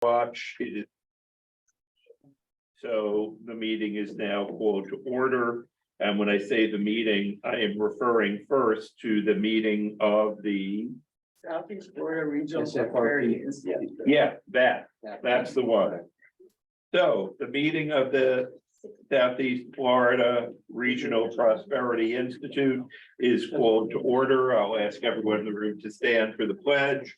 Watch. So the meeting is now called to order. And when I say the meeting, I am referring first to the meeting of the, Southeast Florida Regional SFRP. Prosperity Institute. yeah, that's the one. So the meeting of the Southeast Florida Regional Prosperity Institute is called to order. I'll ask everyone in the room to stand for the pledge.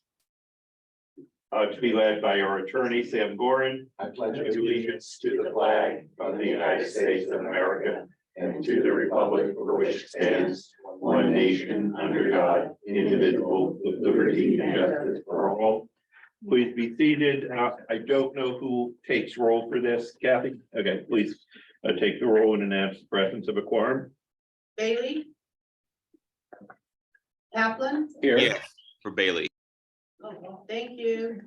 To be led by our attorney, Sam Gorin. I pledge Allegiance to the flag of the United States of America and to the republic for which it stands, one nation under God, indivisible, with liberty and justice for all. Please be seated. I don't know who takes roll for this. Kathy? Okay, please take the roll and announce the presence of a quorum. Bailey? Kaplan? Here. Yes, for Bailey. Oh, thank you.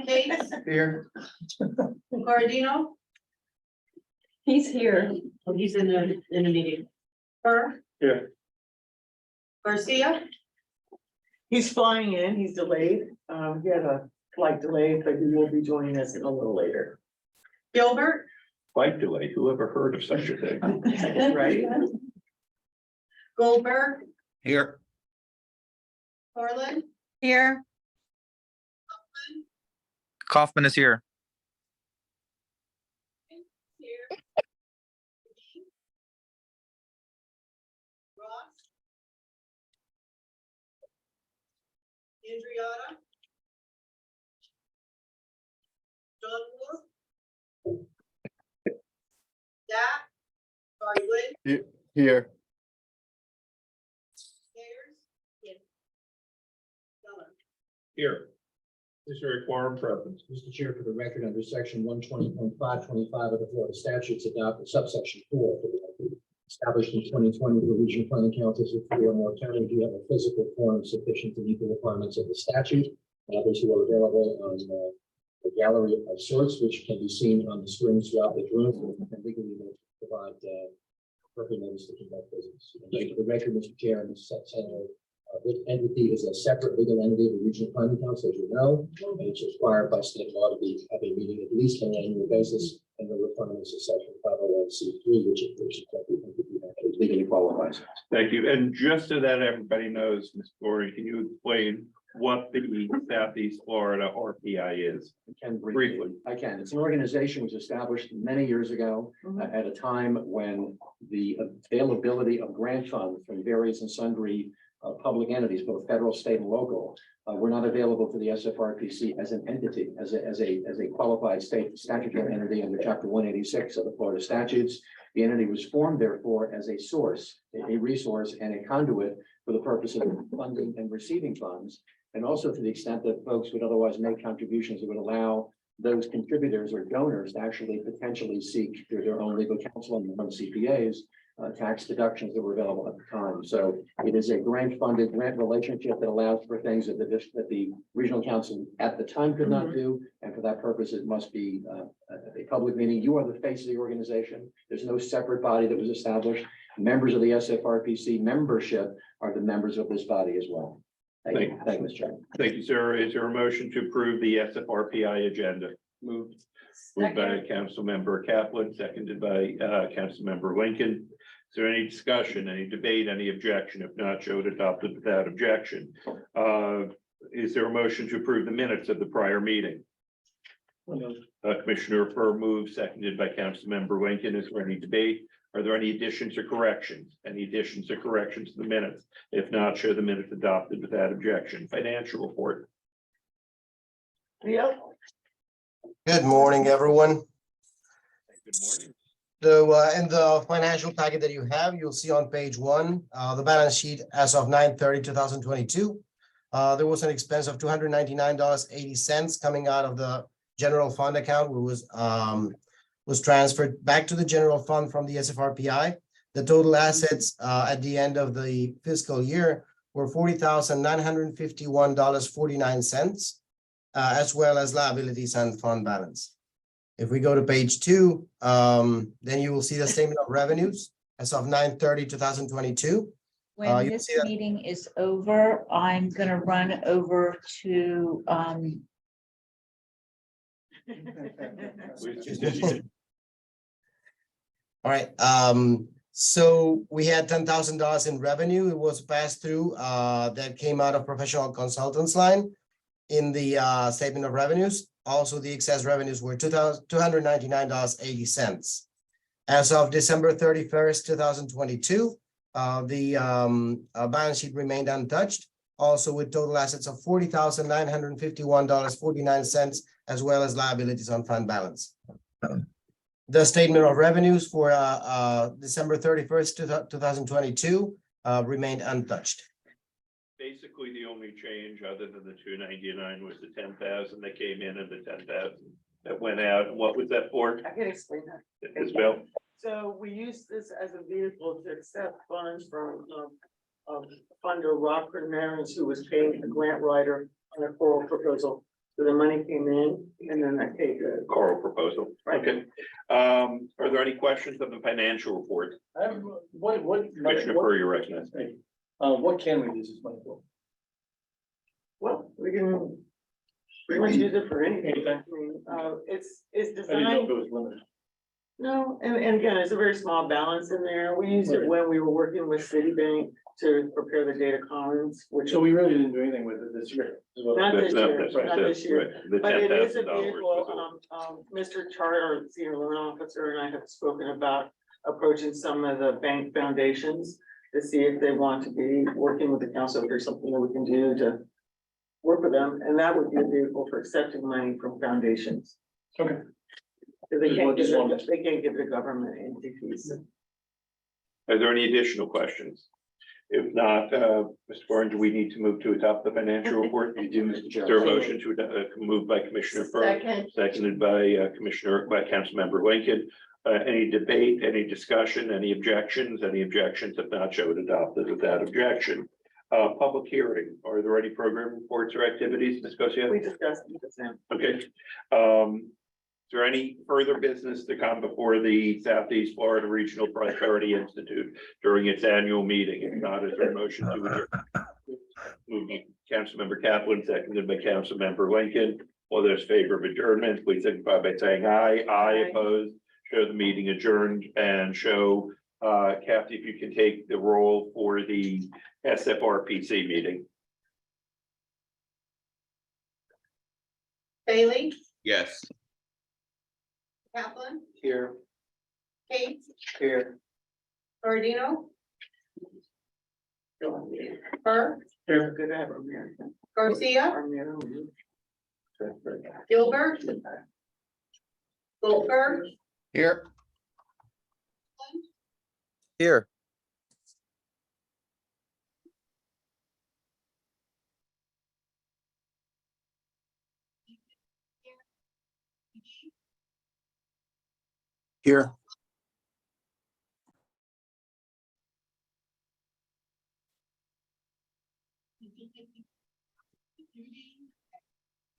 Kate? Here. Cardino? He's here. Oh, he's in the meeting. Burr? Here. Garcia? He's flying in, he's delayed. He had a flight delay, but he will be joining us a little later. Gilbert? Flight delay. Who ever heard of such a thing? Right? Goldberg? Here. Harlan? Here. Kaufman is here. Here. Ross? Andriana? John Moore? Zach? Sorry, Lynn? Here. Ayers? Yes. Miller? Here. Is there a quorum present? Mr. Chair, for the record, under section 120.525 of the Florida statutes, adopted subsection 4 for the record. Established in 2020, the regional planning councils of 3 or more counties do have a physical quorum sufficient to meet the requirements of the statute. These are available on the gallery of sorts, which can be seen on the screens throughout the room, and legally provide appropriate notice to conduct business. And just for the record, Mr. Chair, and Mr. Senator, this entity is a separate legal entity of the Regional Planning Council, as you know, and it's required by state law to have a meeting at least on an annual basis, and the requirements of section 501c3, which legally qualifies. Thank you. And just so that everybody knows, Ms. Glory, can you explain what the Southeast Florida RPI is? I can Briefly. I can. It's an organization which was established many years ago at a time when the availability of grant funds from various and sundry public entities, both federal, state, and local, were not available to the SFRPC as an entity, as a qualified state statutory entity under Chapter 186 of the Florida statutes. The entity was formed, therefore, as a source, a resource, and a conduit for the purpose of funding and receiving funds, and also to the extent that folks would otherwise make contributions that would allow those contributors or donors to actually potentially seek through their own legal counsel and their own CPAs. Tax deductions that were available at the time. So it is a grant-funded grant relationship that allows for things that the regional council at the time could not do. And for that purpose, it must be a public meeting. You are the face of the organization. There's no separate body that was established. Members of the SFRPC membership are the members of this body as well. Thank you, Mr. Chairman. Thank you, sir. Is there a motion to approve the SFRPI agenda? Moved by Council Member Kaplan, seconded by Council Member Lincoln. Is there any discussion, any debate, any objection? If not, show it adopted without objection. Is there a motion to approve the minutes of the prior meeting? Commissioner Furr moves, seconded by Council Member Lincoln. Is there any debate? Are there any additions or corrections? Any additions or corrections to the minutes? If not, show the minutes adopted without objection. Financial report. Yep. Good morning, everyone. Good morning. So in the financial packet that you have, you'll see on page 1, the balance sheet as of 9/30/2022. There was an expense of $299.80 coming out of the general fund account, which was transferred back to the general fund from the SFRPI. The total assets at the end of the fiscal year were $40,951.49, as well as liabilities and fund balance. If we go to page 2, then you will see the statement of revenues as of 9/30/2022. When you this see that- meeting is over, I'm gonna run over to All right, so we had $10,000 in revenue. It was passed through, that came out of professional consultants line in the statement of revenues. Also, the excess revenues were $299.80. As of December 31st, 2022, the balance sheet remained untouched, also with total assets of $40,951.49, as well as liabilities on fund balance. The statement of revenues for December 31st, 2022 remained untouched. Basically, the only change other than the 299 was the 10,000 that came in and the 10,000 that went out. And what was that for? I can explain that. As well? So we use this as a vehicle to accept funds from funder Rockford Marins, who was paying the grant writer on a coral proposal. So the money came in and then I paid the. Choral proposal. Right. Okay. Are there any questions of the financial report? Commissioner Furr, you're recognized. What can we use this money for? Well, we can pretty much use it for anything. Anything? I mean, it's I didn't know designed. if it was limited. No, and again, it's a very small balance in there. We used it when we were working with Citibank to prepare the data commons, which. So we really didn't do anything with it this year. is what- Not this year, That's what I not said, this year. right. The But it is a $10,000 vehicle, was all. Mr. Charter, senior loan officer, and I have spoken about approaching some of the bank foundations to see if they want to be working with the council, if there's something that we can do to work with them, and that would be a vehicle for accepting money from foundations. Okay. Because they can't give Just one. it, they can't give it to government entities. Are there any additional questions? If not, Mr. Warren, do we need to move to adopt the financial report? You do, Mr. Is Chair. there a motion to move by Commissioner Furr? Second. Seconded by Councilmember Lincoln. Any debate, any discussion, any objections? Any objections? If not, show it adopted without objection. Public hearing. Are there any program reports or activities discussed yet? We discussed it with them. Okay. Is there any further business to come before the Southeast Florida Regional Prosperity Institute during its annual meeting? If not, is there a motion to adjourn? Moved by Councilmember Kaplan, seconded by Councilmember Lincoln. All those in favor of adjournment, please signify by saying aye. Aye, Aye. opposed. Show the meeting adjourned and show, Kathy, if you can take the roll for the SFRPC meeting. Bailey, Yes. Kaplan, Here. Kate, Here. Guardino, Burr, They're good to have them here. Garcia, Gilbert, Goldberg, Here. Here. Here.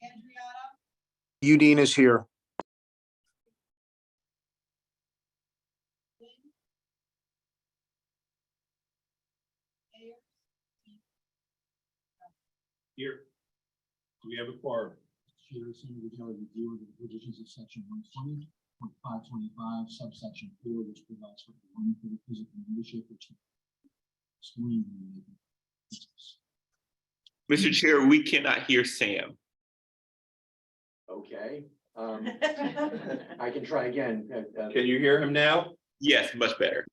Andriana, Udine is here. Here. We have a quorum. Chair, assuming the Kelly review of the provisions of section 120.525 subsection 4, which provides for one for the physical membership, which. Screen. Mr. Chair, we cannot hear Sam. Okay, I can try again. Can you hear him now? Yes, much better.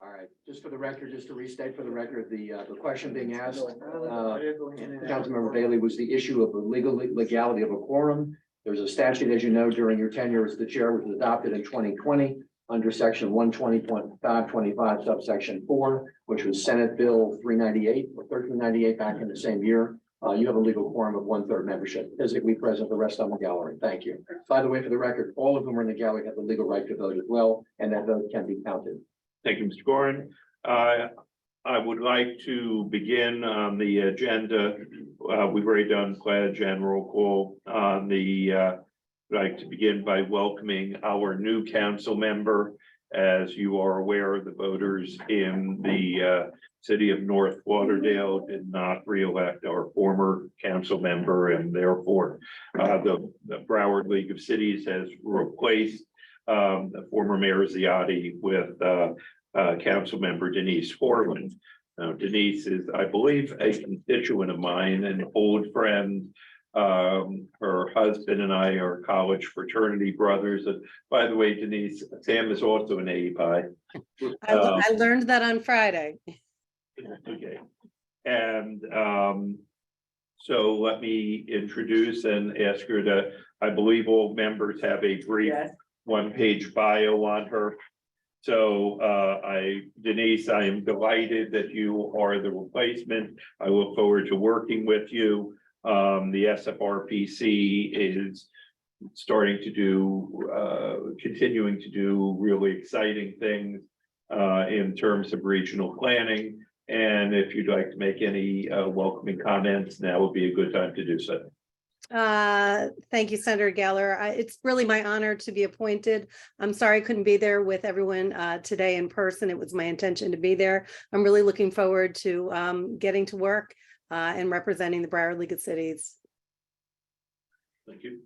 All right, just for the record, just to restate for the record, the question being asked, Councilmember Councilmember Bailey, was the issue of the legality of a quorum. There's a statute, as you know, during your tenure as the chair, which was adopted in 2020 under section 120.525 subsection 4, which was Senate Bill 398 or 1398 back in the same year. You have a legal quorum of 1/3 membership, physically present, the rest on the gallery. Thank you. By the way, for the record, all of whom are in the gallery have the legal right to vote as well, and that vote can be counted. Thank you, Mr. Gorin. I would like to begin on the agenda. We've already done pledge and roll call on the, I'd like to begin by welcoming our new council member As you are aware, the voters in the city of North Lauderdale did not reelect our former council member, and therefore the Broward League of Cities has replaced the former Mayor Ziotti with council member Denise Forland. Now, Denise is, I believe, a constituent of mine, an old friend. Her husband and I are college fraternity brothers. And by the way, Denise, Sam is also an AEPI. I learned that on Friday. Okay. And so let me introduce and ask her to, I believe all members have a brief Yes. one-page bio on her. So Denise, I am delighted that you are the replacement. I look forward to working with you. The SFRPC is starting to do, continuing to do really exciting things in terms of regional planning. And if you'd like to make any welcoming comments, now would be a good time to do so. Thank you, Senator Geller. It's really my honor to be appointed. I'm sorry I couldn't be there with everyone today in person. It was my intention to be there. I'm really looking forward to getting to work and representing the Broward League of Cities. Thank you.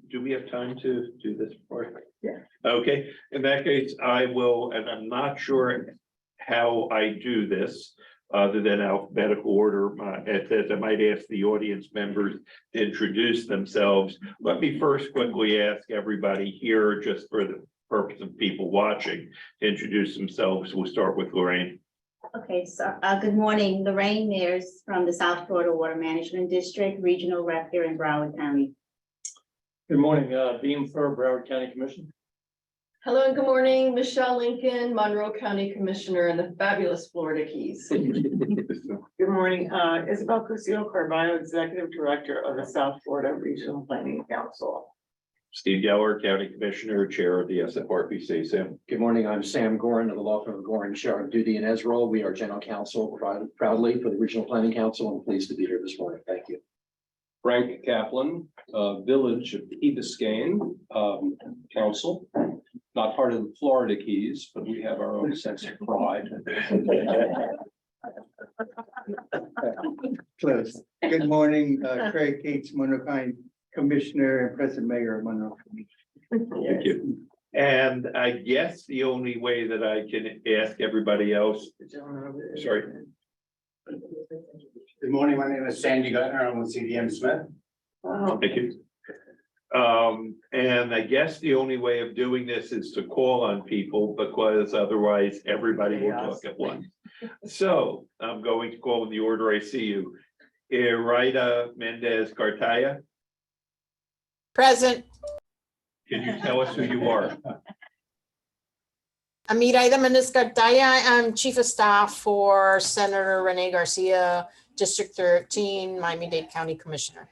Do we have time to do this part? Yeah. Okay, in that case, I will, and I'm not sure how I do this, other than alphabetical order. It says I might ask the audience members to introduce themselves. Let me first quickly ask everybody here, just for the purpose of people watching, to introduce themselves. We'll start with Lorraine. Okay, so good morning, Lorraine Mears from the South Florida Water Management District, Regional Rep here in Broward County. Good morning, Beam Fur, Broward County Commission. Hello and good morning, Michelle Lincoln, Monroe County Commissioner in the fabulous Florida Keys. Good morning, Isabel Crucio Carballo, Executive Director of the South Florida Regional Planning Council. Steve Geller, County Commissioner, Chair of the SFRPC. Sam. Good morning. I'm Sam Gorin of the law firm of Gorin, Sheriff Duty and Ezra. We are general counsel proudly for the Regional Planning Council. I'm pleased to be here this morning. Thank you. Frank Kaplan, Village of Key Biscayne Council, not part of the Florida Keys, but we have our own sense of pride. Close. Good morning, Craig Gates, Monroe County Commissioner and President Mayor of Monroe. Thank you. And I guess the only way that I can ask everybody else, sorry. Good morning, my name is Sandy Gutner, I'm with CDM Smith. Thank you. And I guess the only way of doing this is to call on people, because otherwise everybody will talk at once. So I'm going to call in the order I see you. Iraida Mendez Cartaya. Present. Can you tell us who you are? I'm Iraida Mendez Cartaya. I'm Chief of Staff for Senator Rene Garcia, District 13, Miami-Dade County Commissioner.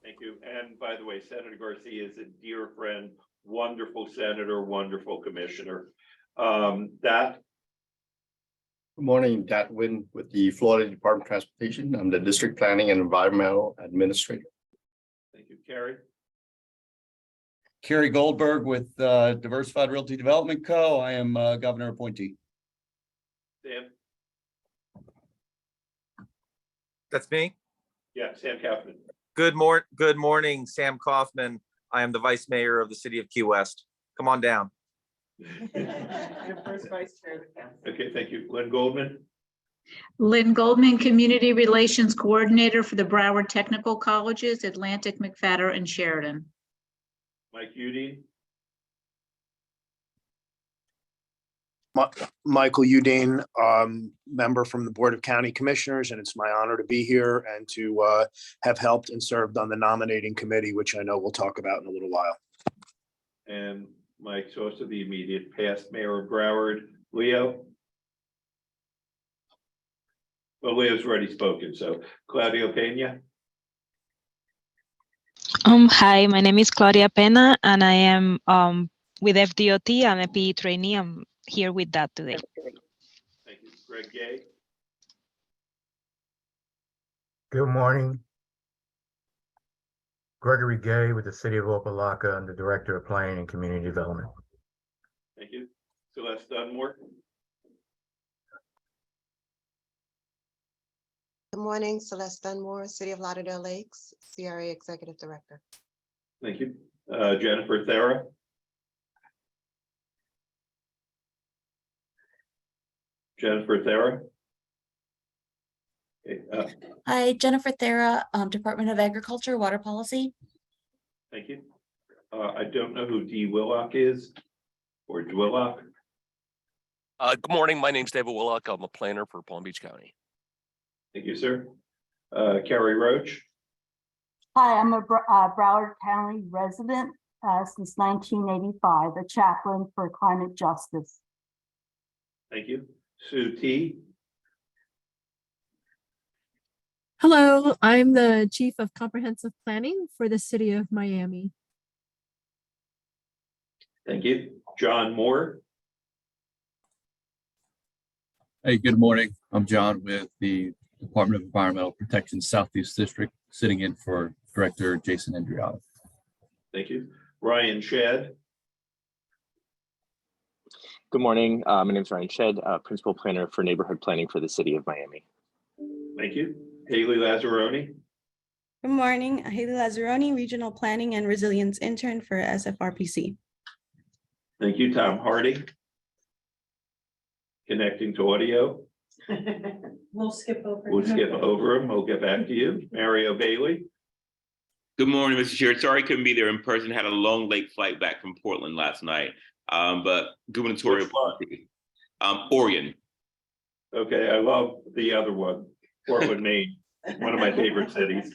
Thank you. And by the way, Senator Garcia is a dear friend, wonderful senator, wonderful commissioner. Good morning, Dat Wynn with the Florida Department of Transportation. I'm the District Planning and Environmental Administrator. Thank you, Kerry. Kerry Goldberg with Diversified Realty Development Co. I am governor appointee. Sam. That's me. Yeah, Sam Kaufman. Good morning, Sam Kaufman. I am the Vice Mayor of the City of Key West. Come on down. And first Vice Chair of the Council. Okay, thank you. Lynn Goldman. Lynn Goldman, Community Relations Coordinator for the Broward Technical Colleges, Atlantic, McFadden, and Sheridan. Mike Udine. Michael Udine, member from the Board of County Commissioners, and it's my honor to be here and to have helped and served on the nominating committee, which I know we'll talk about in a little while. And Mike's also the immediate past mayor of Broward. Leo. Well, Leo's already spoken, so Claudio Pena. Hi, my name is Claudia Pena, and I am with FDOT. I'm a PE trainee. I'm here with that today. Thank you. Greg Gay. Good morning. Gregory Gay with the City of Opelika. I'm the Director of Planning and Community Development. Thank you. Celeste Dunmore. Good morning, Celeste Dunmore, City of Lauderdale Lakes, CRA Executive Director. Thank you. Jennifer Thera. Jennifer Thera. Okay, Hi, Jennifer Thera, Department of Agriculture, Water Policy. thank you. I don't know who Dee Willock is, or Dwillock. Good morning. My name's David Willock. I'm a planner for Palm Beach County. Thank you, sir. Carrie Roach. Hi, I'm a Broward County resident since 1985, a chaplain for climate justice. Thank you. Sue T. Hello, I'm the Chief of Comprehensive Planning for the City of Miami. Thank you. John Moore. Hey, good morning. I'm John with the Department of Environmental Protection Southeast District, sitting in for Director Jason Andriado. Thank you. Ryan Shedd. Good morning. My name is Ryan Shedd, Principal Planner for Neighborhood Planning for the City of Miami. Thank you. Haley Lazzaroni. Good morning, Haley Lazzaroni, Regional Planning and Resilience Intern for SFRPC. Thank you. Tom Hardy. Connecting to audio. We'll skip over. We'll skip over him. We'll get back to you. Mario Bailey. Good morning, Mr. Chair. Sorry I couldn't be there in person. Had a long late flight back from Portland last night. But gubernatorial party. Oregon. Okay, I love the other one, Portland, Maine, one of my favorite cities.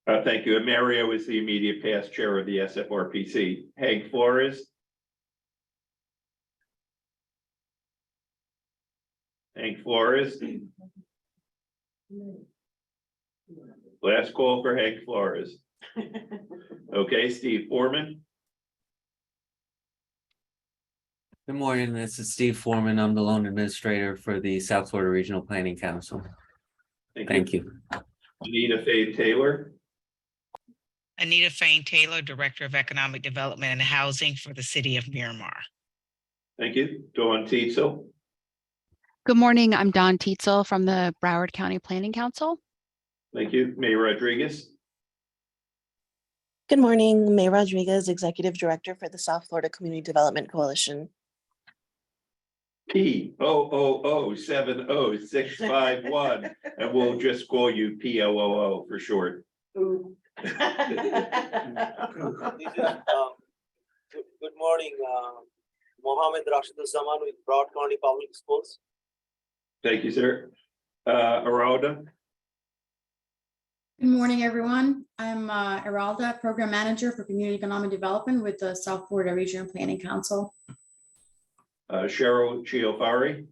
Thank you. And Mario is the immediate past chair of the SFRPC. Hank Flores. Hank Flores. Last call for Hank Flores. Okay, Steve Foreman. Good morning, this is Steve Foreman. I'm the loan administrator for the South Florida Regional Planning Council. Thank you. Anita Faye Taylor. Anita Faye Taylor, Director of Economic Development and Housing for the City of Miramar. Thank you. Dawn Teetzel. Good morning, I'm Dawn Teetzel from the Broward County Planning Council. Thank you. May Rodriguez. Good morning, May Rodriguez, Executive Director for the South Florida Community Development Coalition. P00070651, and we'll just call you POOO for short. Good morning, Mohammed Rashidul Zaman with Broward County Public Schools. Thank you, sir. Aralda. Good morning, everyone. I'm Aralda, Program Manager for Community Economic Development with the South Florida Regional Planning Council. Cheryl Chiofari.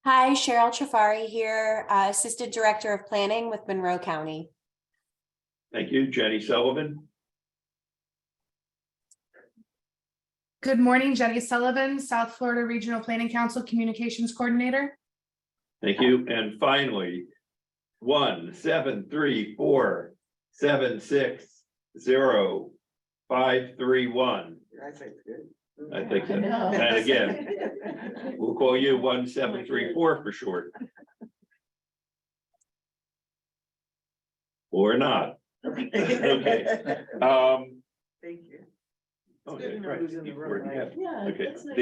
Hi, Cheryl Chafari here, Assistant Director of Planning with Monroe County. Thank you. Jenny Sullivan. Good morning, Jenny Sullivan, South Florida Regional Planning Council Communications Coordinator. Thank you. And finally, 1734760531531. I think it's good. I think so. And again, we'll call you 1734 for short. Or not. Okay. Thank you. Oh, It's good to yeah, know right. who's in the room, right? Yeah. Okay, that's nice.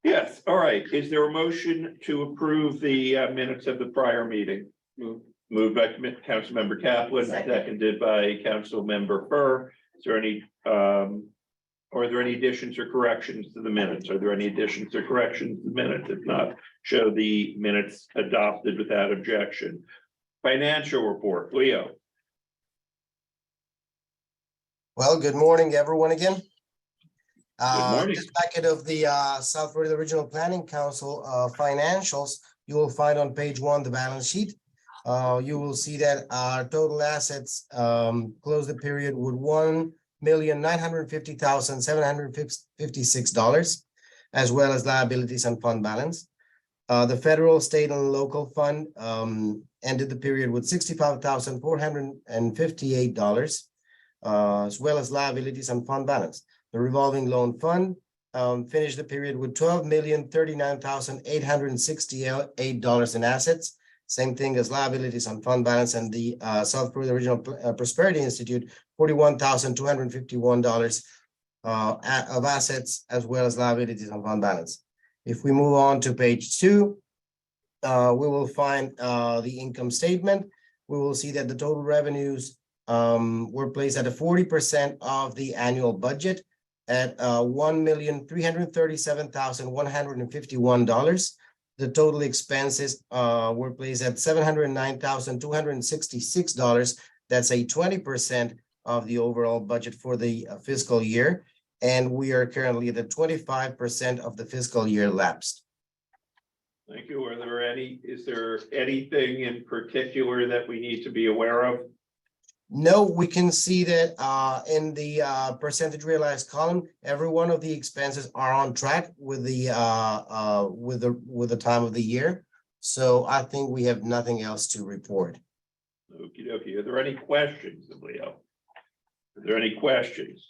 Yes, all right. Is there a motion to approve the minutes of the prior meeting? Moved by Councilmember Kaplan, seconded by Councilmember Furr. Is there any, are there any additions or corrections to the minutes? Are there any additions or corrections to the minutes? If not, show the minutes adopted without objection. Financial report, Leo. Well, good morning, everyone again. morning. This packet of the South Florida Regional Planning Council financials, you will find on page 1 the balance sheet. You will see that our total assets closed the period with $1,950,756, as well as liabilities and fund balance. The federal, state, and local fund ended the period with $65,458, as well as liabilities and fund balance. The revolving loan fund finished the period with $12,039,868 in assets. Same thing as liabilities and fund balance, and the South Florida Regional Prosperity Institute, $41,251 of assets, as well as liabilities and fund balance. If we move on to page 2, we will find the income statement. We will see that the total revenues were placed at 40% of the annual budget at $1,337,151. The total expenses were placed at $709,266. That's a 20% of the overall budget for the fiscal year. And we are currently at 25% of the fiscal year lapsed. Thank you. Is there anything in particular that we need to be aware of? No, we can see that in the percentage realized column, every one of the expenses are on track with the time of the year. So I think we have nothing else to report. Okie dokie. Are there any questions, Leo? Are there any questions?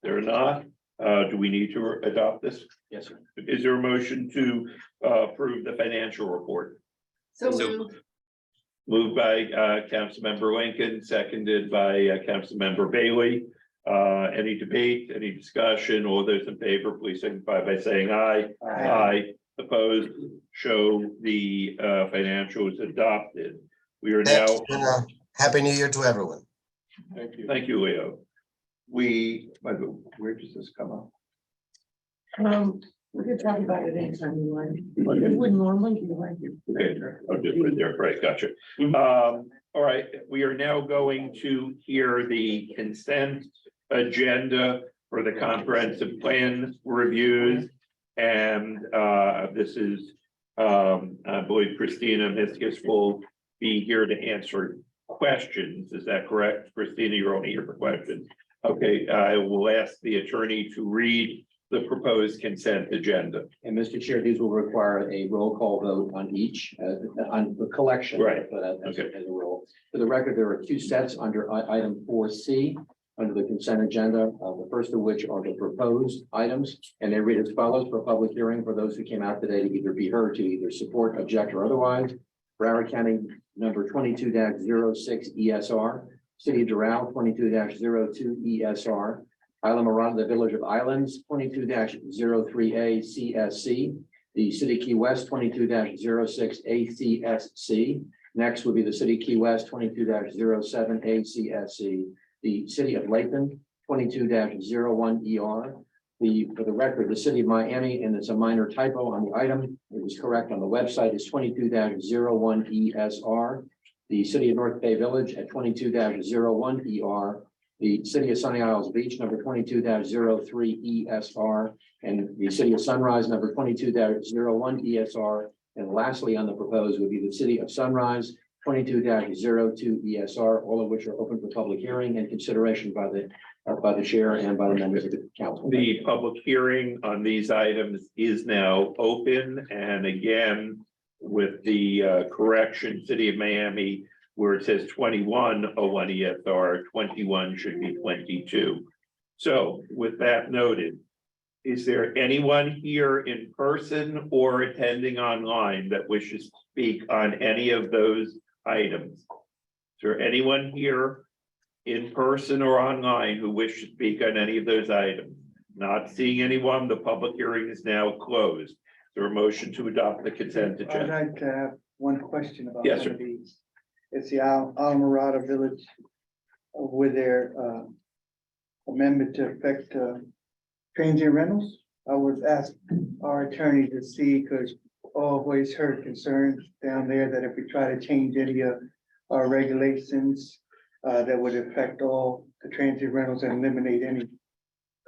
There are not. Do we need to adopt this? Yes, sir. Is there a motion to approve the financial report? So Moved by Councilmember Lincoln, seconded by Councilmember Bailey. Any debate, any discussion? All those in favor, please signify by saying aye. Aye. Opposed, show the financials adopted. We are now. Happy New Year to everyone. Thank you. Thank you, Leo. Where does this come up? We could talk about it anytime you like. It would normally be like you. Okay, I'll just put it there, right, gotcha. All right, we are now going to hear the consent agenda for the comprehensive plan reviews. And this is, I believe Christina Miskus will be here to answer questions. Is that correct? Christina, you're only here for questions. Okay, I will ask the attorney to read the proposed consent agenda. And Mr. Chair, these will require a roll call vote on each, on the collection. Right. But as a roll. For the record, there are 2 sets under item 4C under the consent agenda. The first of which are the proposed items, and they read as follows: for public hearing for those who came out today to either be heard, to either support, object, or otherwise. Broward County number 22-06 ESR, City of Doral 22-02 ESR, Islamorada, the Village of Islands 22-03A CSC, the City Key West 22-06 ACSC. Next would be the City Key West 22-07 ACSC, the City of Latham 22-01 ER. For the record, the City of Miami, and it's a minor typo on the item, it was correct on the website, is 22-01 ESR. The City of North Bay Village at 22-01 ER. The City of Sunny Isles Beach, number 22-03 ESR, and the City of Sunrise, number 22-01 ESR. And lastly, on the proposed would be the City of Sunrise, 22-02 ESR, all of which are open for public hearing and consideration by the chair and by the members of the council. The public hearing on these items is now open, and again, with the correction, City of Miami, where it says 2101 ESR, 21 should be 22. So with that noted, is there anyone here in person or attending online that wishes to speak on any of those items? Is there anyone here in person or online who wishes to speak on any of those items? Not seeing anyone, the public hearing is now closed. Is there a motion to adopt the consent agenda? I'd like to have one question about Yes, one sir. of these. It's the Islamorada Village with their amendment to affect transient rentals. I would ask our attorney to see, because always heard concerns down there that if we try to change any of our regulations, that would affect all the transient rentals and eliminate any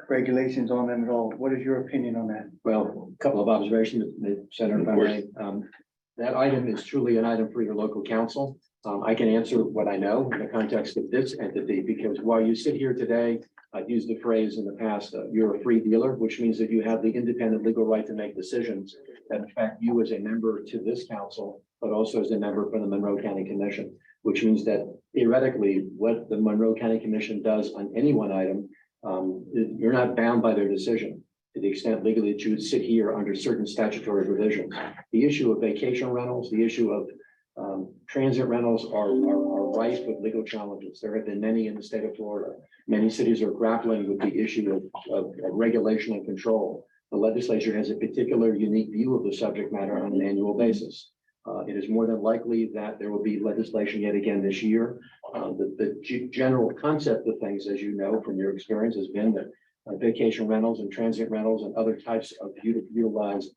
regulations on them at all. What is your opinion on that? Well, a couple of observations, Senator, if I may. That item is truly an item for your local council. I can answer what I know in the context of this entity, because while you sit here today I've used the phrase in the past, you're a free dealer, which means that you have the independent legal right to make decisions that affect you as a member to this council, but also as a member for the Monroe County Commission, which means that theoretically, what the Monroe County Commission does on any one item, you're not bound by their decision to the extent legally that you would sit here under certain statutory provisions. The issue of vacation rentals, the issue of transit rentals are rife with legal challenges. There have been many in the state of Florida. Many cities are grappling with the issue of regulation and control. The legislature has a particular unique view of the subject matter on an annual basis. It is more than likely that there will be legislation yet again this year. The general concept of things, as you know from your experience, has been that vacation rentals and transit rentals and other types of utilized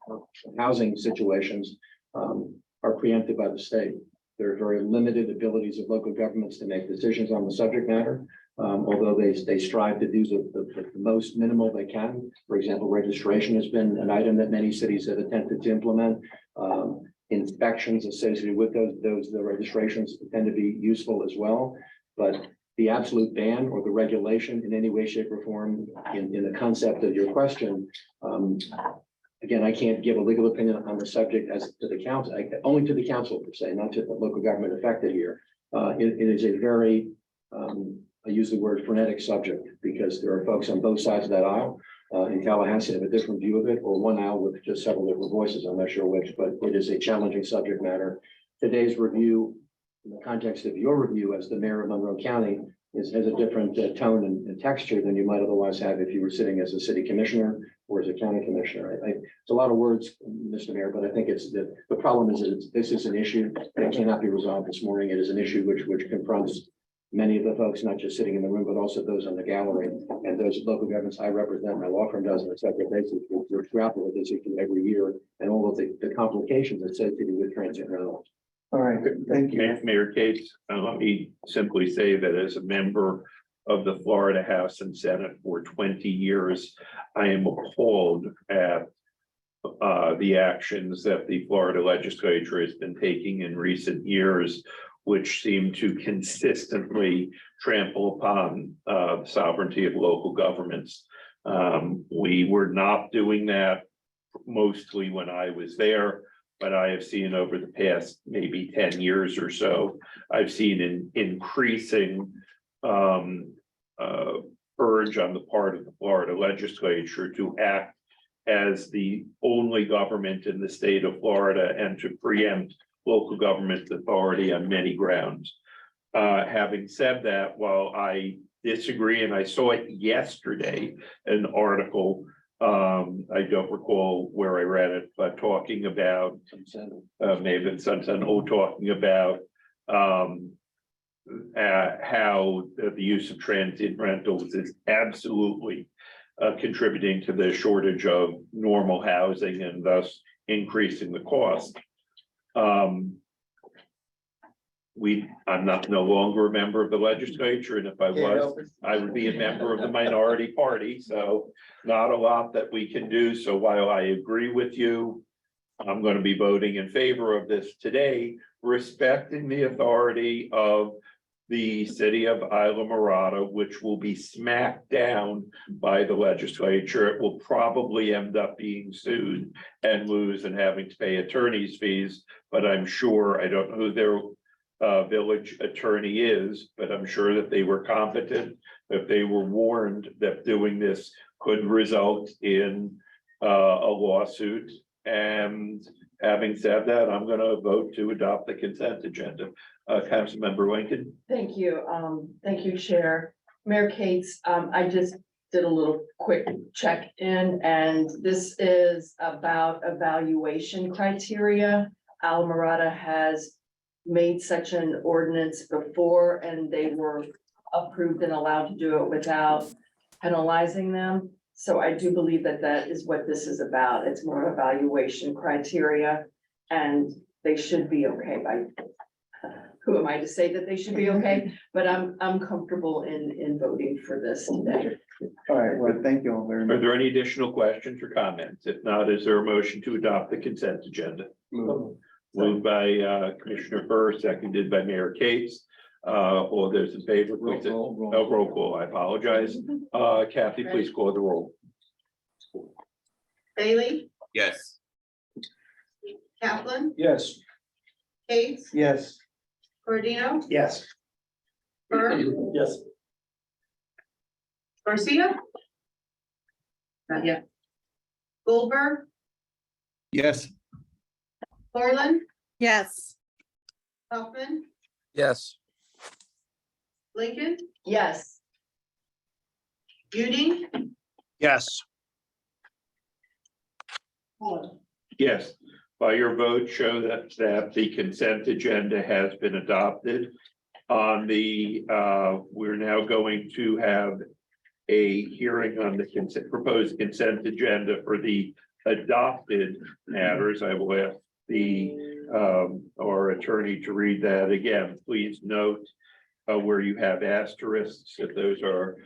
housing situations are preempted by the state. There are very limited abilities of local governments to make decisions on the subject matter, although they strive to do the most minimal they can. For example, registration has been an item that many cities have attempted to implement. Inspections associated with the registrations tend to be useful as well, but the absolute ban or the regulation in any way, shape, or form in the concept of your question, again, I can't give a legal opinion on the subject as to the council, only to the council per se, not to the local government affected here. It is a very, I use the word frenetic subject because there are folks on both sides of that aisle. In Tallahassee have a different view of it, or one aisle with just several different voices. I'm not sure which, but it is a challenging subject matter. Today's review, in the context of your review as the mayor of Monroe County, has a different tone and texture than you might otherwise have if you were sitting as a city commissioner or as a county commissioner. It's a lot of words, Mr. Mayor, but I think it's the problem is that this is an issue that cannot be resolved this morning. It is an issue which confronts many of the folks, not just sitting in the room, but also those on the gallery and those local governments I represent. My law firm does on a separate basis. We're grappling with this issue every year and all of the complications associated with transit rentals. All right, thank you. Mayor Cates, let me simply say that as a member of the Florida House and Senate for 20 years, I am appalled at the actions that the Florida legislature has been taking in recent years, which seem to consistently trample upon the sovereignty of local governments. We were not doing that mostly when I was there, but I have seen over the past maybe 10 years or so, I've seen an increasing urge on the part of the Florida legislature to act as the only government in the state of Florida and to preempt local government authority on many grounds. Having said that, while I disagree, and I saw it yesterday, an article, I don't recall where I read it, but talking about maybe Sunset talking about how the use of transit rentals is absolutely contributing to the shortage of normal housing and thus increasing the cost. I'm no longer a member of the legislature, and if I was, I would be a member of the minority party, so not a lot that we can do. So while I agree with you, I'm going to be voting in favor of this today, respecting the authority of the city of Islamorada, which will be smacked down by the legislature. It will probably end up being sued and lose and having to pay attorney's fees, but I'm sure, I don't know who their village attorney is, but I'm sure that they were competent, that they were warned that doing this could result in a lawsuit. And having said that, I'm going to vote to adopt the consent agenda. Councilmember Lincoln. Thank you. Thank you, Chair. Mayor Cates, I just did a little quick check in, and this is about evaluation criteria. Islamorada has made such an ordinance before, and they were approved and allowed to do it without penalizing them. So I do believe that that is what this is about. It's more evaluation criteria, and they should be okay by, who am I to say that they should be okay? But I'm comfortable in voting for this today. All right, well, thank you all very much. Are there any additional questions or comments? If not, is there a motion to adopt the consent agenda? Moved by Commissioner Burr, seconded by Mayor Cates. All those in favor, please. Roll call, I apologize. Kathy, please call the roll. Bailey, Yes. Kaplan, Yes. Kate, Yes. Cordino, Yes. Burr, Yes. Garcia. Not yet. Goldberg, Yes. Borland, Yes. Kaufman, Yes. Lincoln. Yes. Udine. Yes. Yes, by your vote, show that the consent agenda has been adopted. On the, we're now going to have a hearing on the proposed consent agenda for the adopted matters. I will ask our attorney to read that again. Please note where you have asterisks, if those are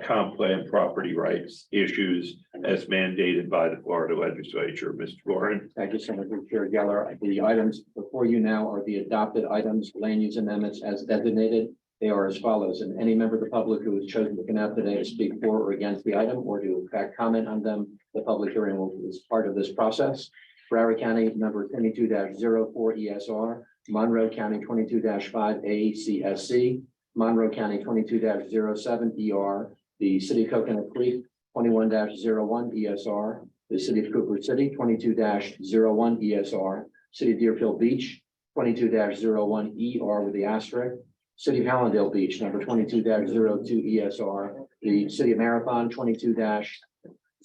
comp plan property rights issues as mandated by the Florida legislature. Mr. Warren. Thank you, Senator Chair Geller. The items before you now are the adopted items, land use amendments as designated. They are as follows, and any member of the public who has chosen to come out today to speak for or against the item or to in fact comment on them, the public hearing is part of this process. Broward County number 22-04 ESR, Monroe County 22-5 ACSC, Monroe County 22-07 ER, the City of Coconut Creek 21-01 ESR, the City of Cooper City 22-01 ESR, City of Deerfield Beach 22-01 ER with the asterisk, City of Hallandale Beach number 22-02 ESR, the City of Marathon 22-08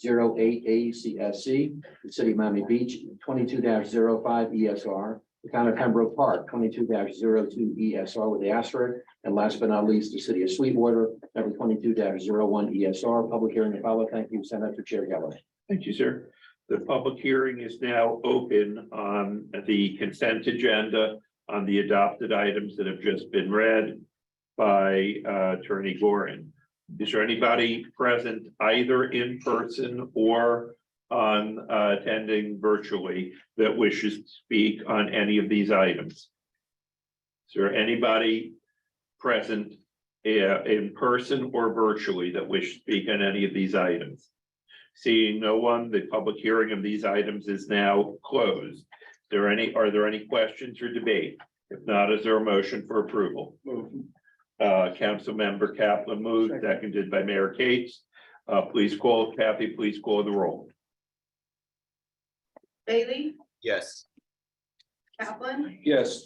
ACSC, the City of Miami Beach 22-05 ESR, the Town of Pembroke Park 22-02 ESR with the asterisk, and last but not least, the City of Sweetwater number 22-01 ESR. Public hearing to follow. Thank you, Senator Chair Geller. Thank you, sir. The public hearing is now open on the consent agenda on the adopted items that have just been read by Attorney Gorin. Is there anybody present either in person or on attending virtually that wishes to speak on any of these items? Is there anybody present in person or virtually that wishes to speak on any of these items? Seeing no one, the public hearing of these items is now closed. Are there any questions or debate? If not, is there a motion for approval? Council Member Kaplan moved, seconded by Mayor Cates. Please call, Kathy, please call the roll. Bailey, Yes. Kaplan, Yes.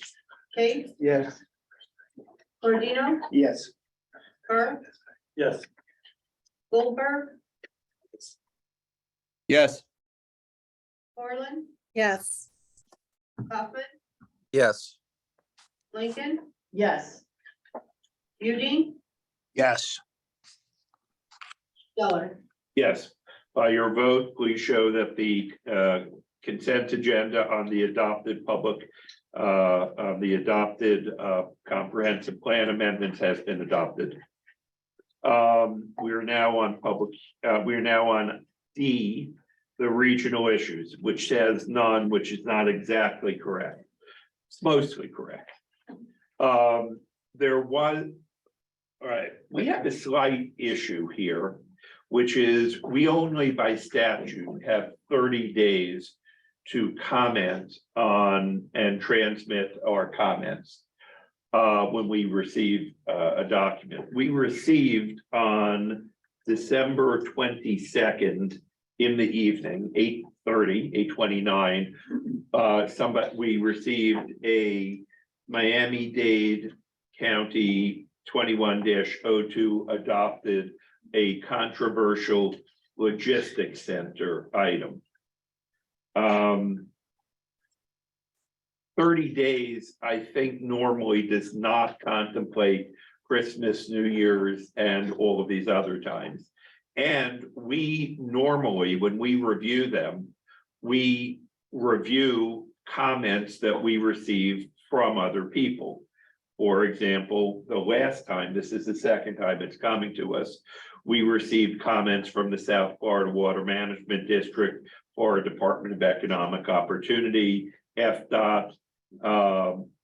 Kate, Yes. Cordino, Yes. Burr, Yes. Goldberg, Yes. Borland, Yes. Kaufman, Yes. Lincoln. Yes. Udine, Yes. Geller. Yes, by your vote, please show that the consent agenda on the adopted comprehensive plan amendments has been adopted. We are now on D, the regional issues, which says none, which is not exactly correct. It's mostly correct. All right, we have a slight issue here, which is we only by statute have 30 days to comment on and transmit our comments when we receive a document. We received on December 22nd in the evening, 8:29, we received a Miami-Dade County 21-02 adopted a controversial logistics center item. 30 days, I think normally does not contemplate Christmas, New Year's, and all of these other times. And we normally, when we review them, we review comments that we receive from other people. For example, the last time, this is the second time it's coming to us, we received comments from the South Florida Water Management District, Florida Department of Economic Opportunity, FDOT,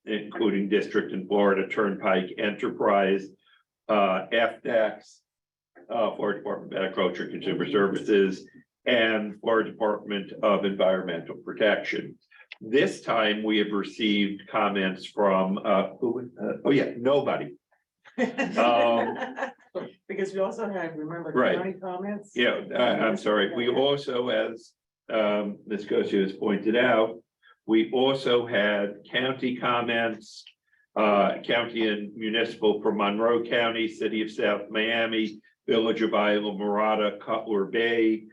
including District and Florida Turnpike Enterprise, FDEX, Florida Department of Agriculture and Consumer Services, and Florida Department of Environmental Protection. This time we have received comments from, nobody. Because we also had, remember, Right. county comments? Yeah, I'm sorry. We also, as Ms. Gosia has pointed out, we also had county comments, county and municipal from Monroe County, City of South Miami, Village of Isla Mirada, Cutler Bay.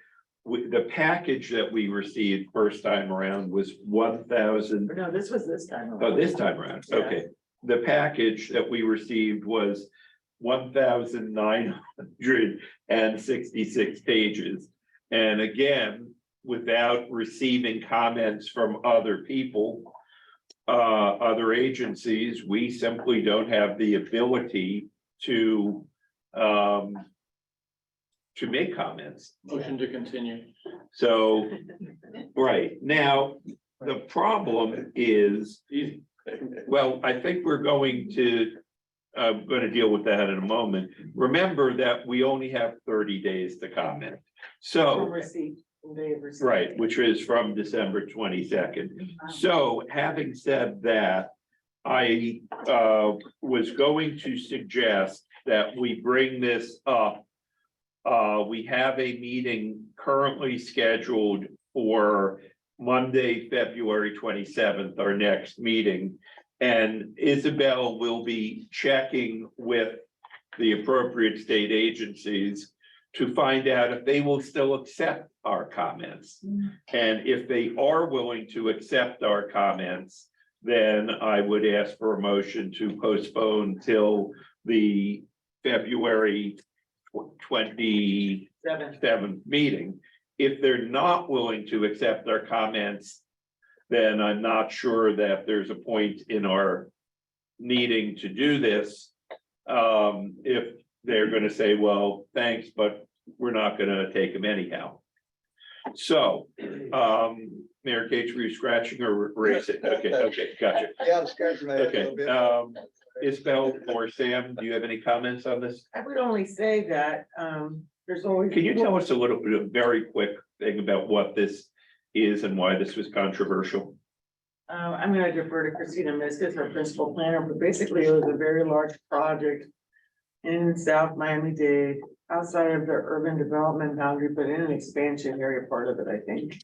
The package that we received first time around was 1,000. No, this was this time. around. Oh, this time around, Yeah. okay. The package that we received was 1,966 pages. And again, without receiving comments from other people, other agencies, we simply don't have the ability to make comments. Motion to continue. So, right, now, the problem is, well, I think we're going to deal with that in a moment. Remember that we only have 30 days to comment. So, From receipt, they have received. right, which is from December 22nd. So having said that, I was going to suggest that we bring this up. We have a meeting currently scheduled for Monday, February 27th, our next meeting. And Isabel will be checking with the appropriate state agencies to find out if they will still accept our comments. And if they are willing to accept our comments, then I would ask for a motion to postpone till the February 27th meeting. If they're not willing to accept our comments, then I'm not sure that there's a point in our needing to do this. If they're going to say, well, thanks, but we're not going to take them anyhow. So, Mayor Gates, were you scratching or raising? Okay, gotcha. Yeah, I'm scratching my head a Okay, little bit. Isabel or Sam, do you have any comments on this? I would only say that, there's always. Can you tell us a little bit, a very quick thing about what this is and why this was controversial? I'm gonna defer to Christina Miskis, our principal planner, but basically it was a very large project in South Miami-Dade, outside of the urban development boundary, but in an expansion area part of it, I think.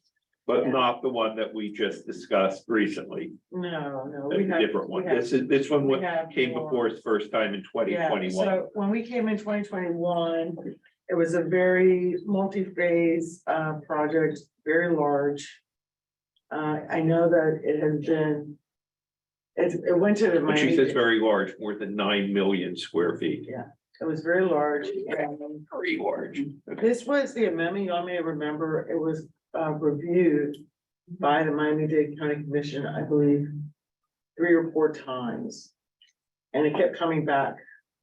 But not the one that we just discussed recently, No. a different one. This one we have came more. before us first time in 2021. So when we came in 2021, it was a very multi-phase project, very large. I know that it has been, it went to the. But she Miami- says very large, more than 9 million square feet. Yeah, it was very large. And Very large. this was the amendment, y'all may remember, it was reviewed by the Miami-Dade County Commission, I believe, 3 or 4 times. And it kept coming back.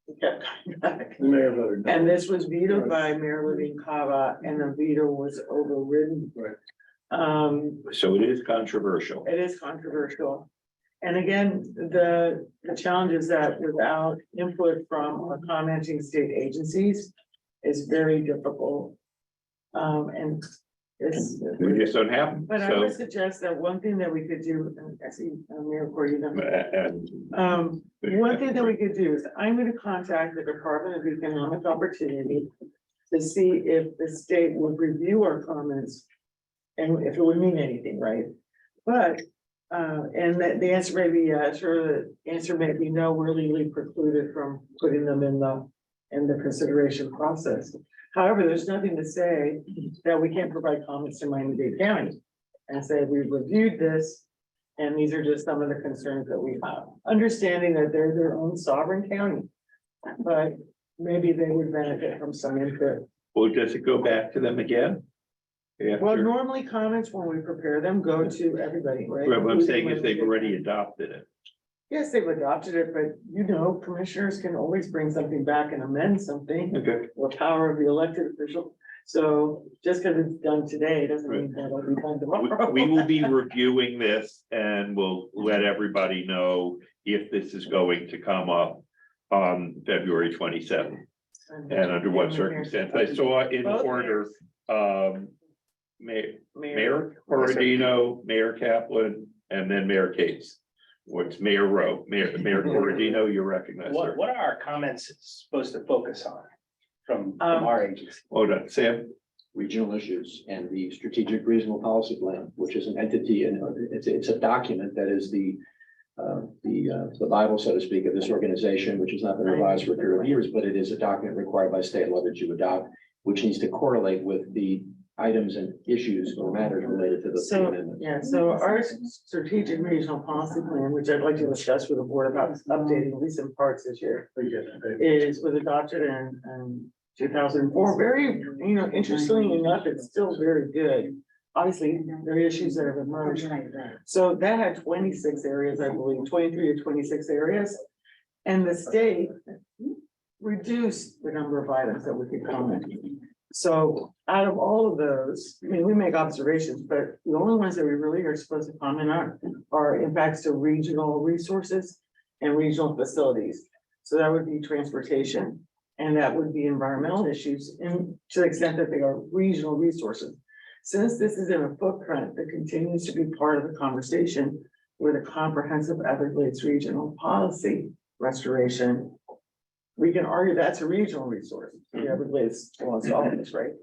It kept coming back. The mayor voted no. And this was vetoed by Mayor Levine Cava, and the veto was overridden. Right. So it is controversial. It is controversial. And again, the challenge is that without input from our commenting state agencies, is very difficult. And it's. We just don't have them. But I So, would suggest that one thing that we could do, and I see Mayor Corina. and One thing that we could do is I'm gonna contact the Department of Economic Opportunity to see if the state would review our comments. And if it would mean anything, right? But, and the answer may be yes, or the answer may be no, we're legally precluded from putting them in the consideration process. However, there's nothing to say that we can't provide comments to Miami-Dade County and say, we've reviewed this. And these are just some of the concerns that we have, understanding that they're their own sovereign county. But maybe they would benefit from some input. well, does it go back to them again? Well, After, normally comments when we prepare them go to everybody, right? what I'm saying is they've already adopted it. Yes, they've adopted it, but you know, commissioners can always bring something back and amend something. Okay. Or power of the elected official. So just because it's done today doesn't mean that it'll be done tomorrow. We will be reviewing this and we'll let everybody know if this is going to come up on February 27th. And under what circumstance? I saw in order, Mayor Corradino, Mayor Kaplan, and then Mayor Cates. What's Mayor Rowe? Mayor Corradino, you're recognized, sir. What are our comments supposed to focus on from our agency? Hold on, Sam. Regional issues and the strategic regional policy plan, which is an entity and it's a document that is the Bible, so to speak, of this organization, which has not been revised for a period of years, but it is a document required by state law that you adopt, which needs to correlate with the items and issues or matters related to the So, amendment. yeah, so our strategic regional policy plan, which I'd like to discuss with the board about updating at least in parts this year, was adopted in 2004. Very, interestingly enough, it's still very good. Obviously, there are issues that have emerged. So that had 26 areas, I believe, 23 or 26 areas. And the state reduced the number of items that we could comment. So out of all of those, I mean, we make observations, but the only ones that we really are supposed to comment on are impacts to regional resources and regional facilities. So that would be transportation, and that would be environmental issues, and to the extent that they are regional resources. Since this is in a footprint that continues to be part of the conversation with a comprehensive Everglades regional policy restoration, we can argue that's a regional resource. The Everglades wants all of this, right?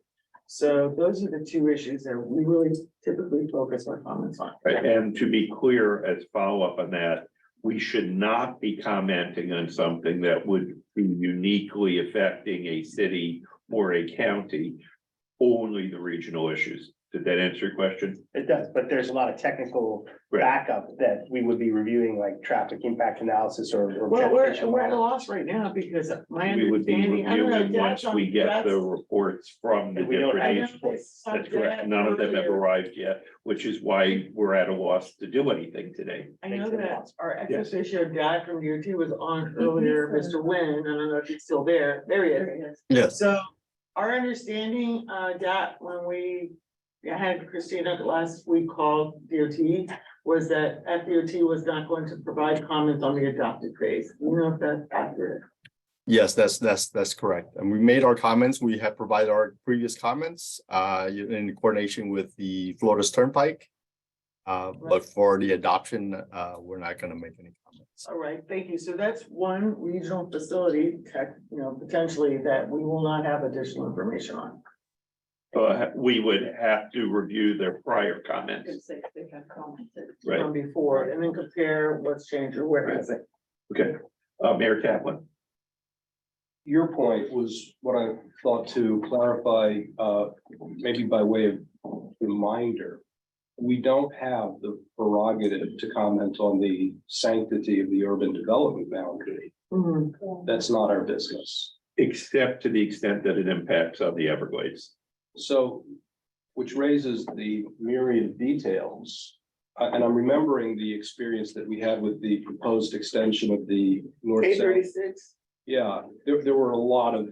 So those are the two issues that we really typically focus our comments on. Right, and to be clear, as follow-up on that, we should not be commenting on something that would be uniquely affecting a city or a county, only the regional issues. Did that answer your question? It does, but there's a lot of technical backup that we would be reviewing, like traffic impact analysis or. Well, we're at a loss right now because my We would be understanding, I don't know, reviewing once we get the reports from the And we don't different have agencies. That's correct. None of them have arrived yet, which is why we're at a loss to do anything today. I know that our ex officio guy from DOT was on earlier, Mr. Nguyen. I don't know if he's still there. There he is. Yes. So our understanding, that when we had Christina last week called DOT, was that FDOT was not going to provide comments on the adopted phase. You know if that's accurate? Yes, that's correct. And we made our comments. We have provided our previous comments in coordination with the Florida's Turnpike. But for the adoption, we're not going to make any comments. All right, thank you. So that's one regional facility potentially that we will not have additional information on. We would have to review their prior comments. Right. From before, and then compare what's changed or where is it. Okay, Mayor Kaplan. Your point was what I thought to clarify, maybe by way of reminder. We don't have the prerogative to comment on the sanctity of the urban development boundary. That's not our business. Except to the extent that it impacts on the Everglades. So, which raises the myriad of details. And I'm remembering the experience that we had with the proposed extension of the north. 836. Yeah, there were a lot of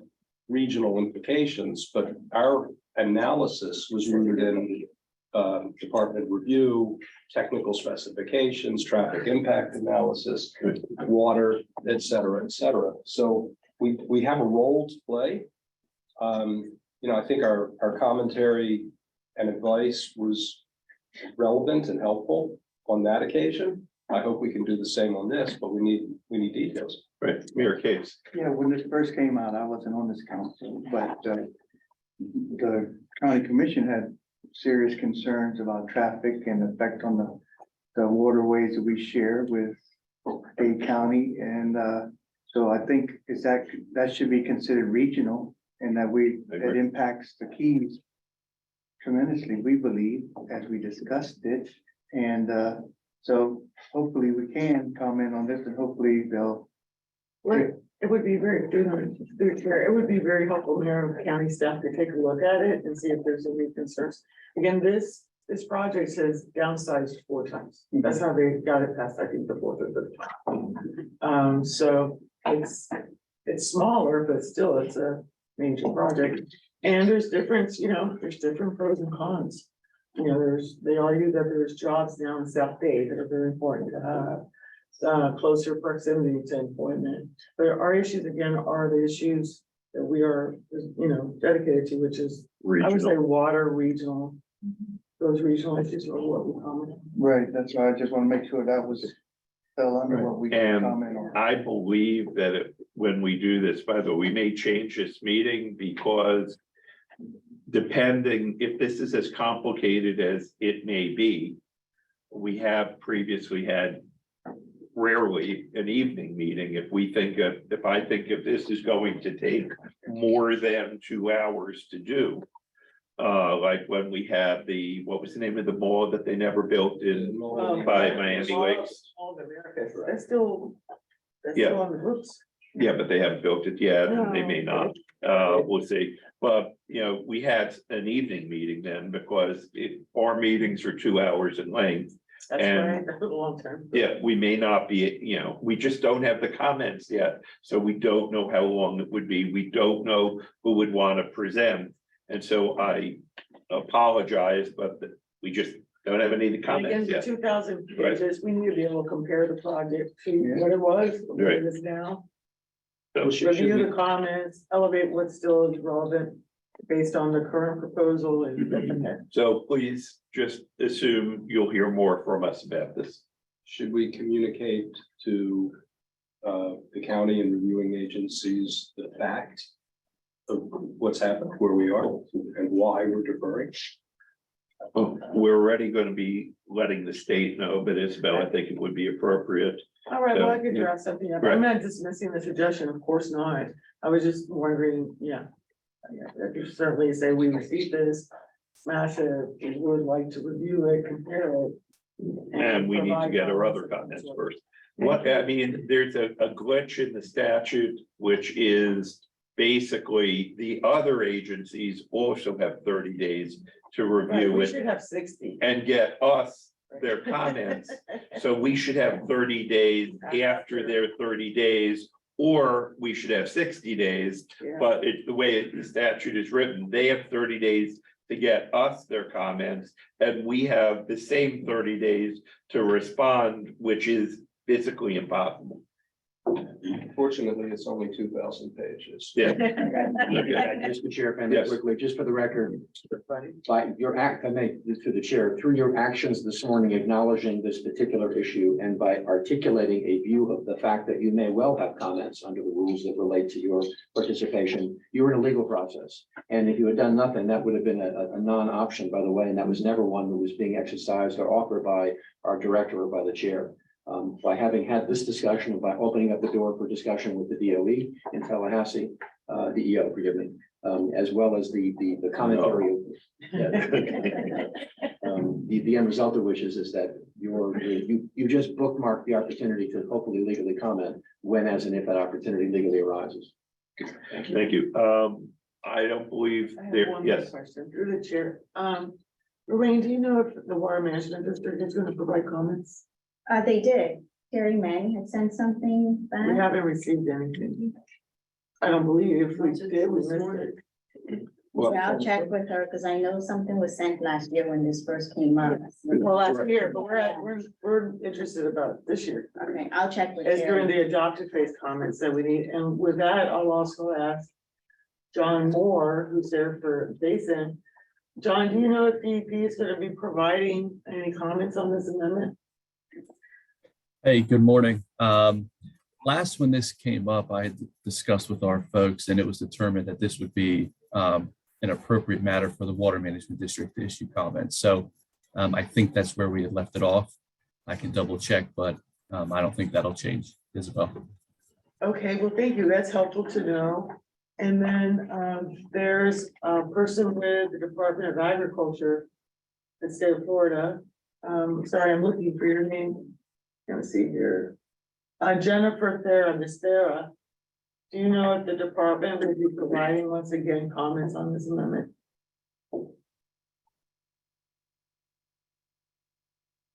regional implications, but our analysis was rooted in department review, technical specifications, traffic impact analysis, water, et cetera, et cetera. So we have a role to play. I think our commentary and advice was relevant and helpful on that occasion. I hope we can do the same on this, but we need details. Right, Mayor Cates. Yeah, when this first came out, I wasn't on this council, but the county commission had serious concerns about traffic and effect on the waterways that we share with Dade County. And so I think that should be considered regional, and that that impacts the Keys tremendously, we believe, as we discussed it. And so hopefully we can comment on this, and hopefully they'll. It would be very, it would be very helpful, Mayor and county staff, to take a look at it and see if there's any concerns. Again, this project has downsized 4 times. That's how they got it past, I think, the 4th or 5th time. So it's smaller, but still it's a major project. And there's different pros and cons. They argue that there's jobs now in South Bay that are very important to have. closer proximity to employment. But our issues again are the issues that we are, dedicated to, which is, I would say, Regional. water, regional. Those regional issues are what we comment. Right, that's why I just want to make sure that was fell under what we can And comment on. I believe that when we do this, by the way, we may change this meeting because depending if this is as complicated as it may be, we have previously had rarely an evening meeting. If I think if this is going to take more than 2 hours to do, like when we had what was the name of the mall that they never built in by Miami Lakes? All of America, that's still Yeah. on the books. Yeah, but they haven't built it yet, and they may not. We'll see. But, we had an evening meeting then because our meetings are 2 hours in length. That's And- right, that's a long term. Yeah, we may not be, we just don't have the comments yet, so we don't know how long it would be. We don't know who would want to present. And so I apologize, but we just don't have any of the And again, comments the yet. 2,000 pages, we need to be able to compare the project to what it was, what Right. it is now. So should Review we- the comments, elevate what still is relevant based on the current proposal and go from there. So please just assume you'll hear more from us about this. Should we communicate to the county and reviewing agencies the fact of what's happened, where we are, and why we're deferring? We're already going to be letting the state know, but Isabel, I think it would be appropriate. All right, well, I could Yeah. draft something up. Right. I'm not dismissing the suggestion, of course not. I was just wondering, yeah. I could certainly say we received this, smash it, we would like to review it, compare it. And we need to provide get our other comments. comments first. There's a glitch in the statute, which is basically the other agencies also have 30 days to Right, review we it should have 60. and get us their comments. So we should have 30 days after their 30 days, or we should have 60 days. Yeah. But the way the statute is written, they have 30 days to get us their comments, and we have the same 30 days to respond, which is physically impossible. Fortunately, it's only 2,000 pages. Yeah. Mr. Chair, if I may Yes. quickly, just for the record, by your act, I may, to the chair, through your actions this morning acknowledging this particular issue and by articulating a view of the fact that you may well have comments under the rules that relate to your participation, you're in a legal process. And if you had done nothing, that would have been a non-option, by the way, and that was never one that was being exercised or offered by our director or by the chair. By having had this discussion and by opening up the door for discussion with the DOE in Tallahassee, DEO, forgive me, as well as the commentary. The end result of which is that you just bookmarked the opportunity to hopefully legally comment when, as and if that opportunity legally arises. Thank you. I don't believe I have there, one more yes. question through the chair. Lorraine, do you know if the water management district is going to provide comments? They did. Terry Manning had sent something back. We haven't received anything. I don't believe if we did, we missed it. Yeah, I'll check with her because I know something was sent last year when this first came up. Well, last year, but we're interested about this year. Okay, I'll check with It's during Terry. the adopted phase comments that we need, and with that, I'll also ask John Moore, who's there for Basin. John, do you know if DEP is gonna be providing any comments on this amendment? Hey, good morning. Last when this came up, I had discussed with our folks and it was determined that this would be an appropriate matter for the Water Management District to issue comments. So I think that's where we had left it off. I can double check, but I don't think that'll change, Isabel. Okay, well, thank you. That's helpful to know. And then there's a person with the Department of Agriculture in the state of Florida. Sorry, I'm looking for your name. Let me see here. Jennifer Thera. Do you know if the department will be providing once again comments on this amendment?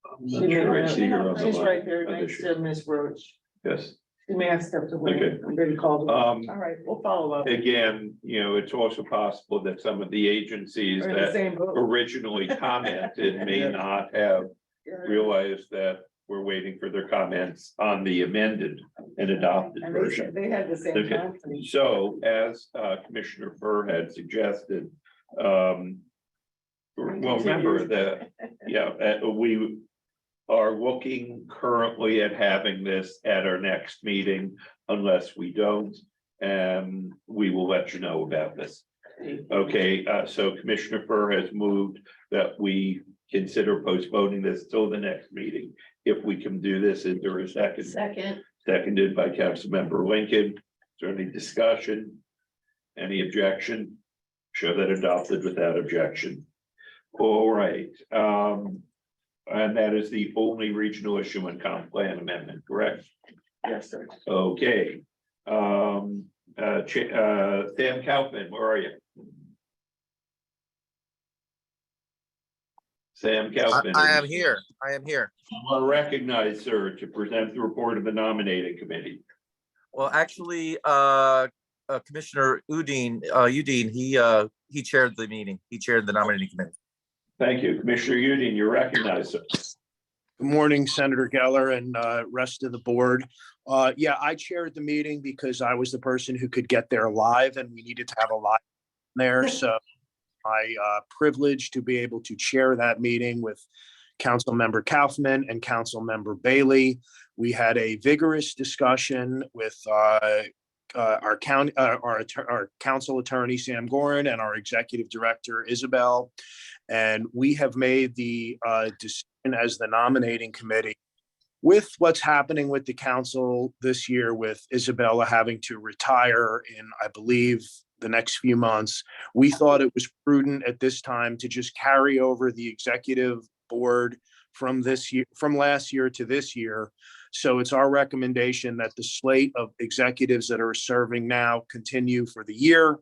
I'm not sure I see her on the She's line. right there Oh, there next she to Miss Roach. Yes. She may have stepped away. Okay. I'm going to call them. Um, All right, we'll follow up. Again, it's also possible that some of the agencies We're in the that same boat. originally commented may not have realized that we're waiting for their comments on the amended and adopted And version. they had the same Okay, time. so as Commissioner Burr had suggested, well, remember that, yeah, we are looking currently at having this at our next meeting unless we don't, and we will let you know about this. Okay, so Commissioner Burr has moved that we consider postponing this till the next meeting. If we can do this, is there a second? Second. Seconded by Councilmember Lincoln. Is there any discussion? Any objection? Show that adopted without objection. All right, and that is the only regional issue and comp plan amendment, correct? Yes, sir. Okay. Sam Kaufman, where are you? Sam Kaufman. I am here. I am here. You are recognized, sir, to present the report of the nominating committee. Well, actually, Commissioner Udine, he chaired the meeting. He chaired the nominating committee. Thank you. Commissioner Udine, you're recognized, sir. Good morning, Senator Geller and rest of the board. Yeah, I chaired the meeting because I was the person who could get there live and we needed to have a live there. So my privilege to be able to chair that meeting with Councilmember Kaufman and Councilmember Bailey. We had a vigorous discussion with our council attorney, Sam Gorin, and our executive director, Isabel. And we have made the decision as the nominating committee with what's happening with the council this year, with Isabella having to retire in, I believe, the next few months. We thought it was prudent at this time to just carry over the executive board from this year, from last year to this year. So it's our recommendation that the slate of executives that are serving now continue for the year.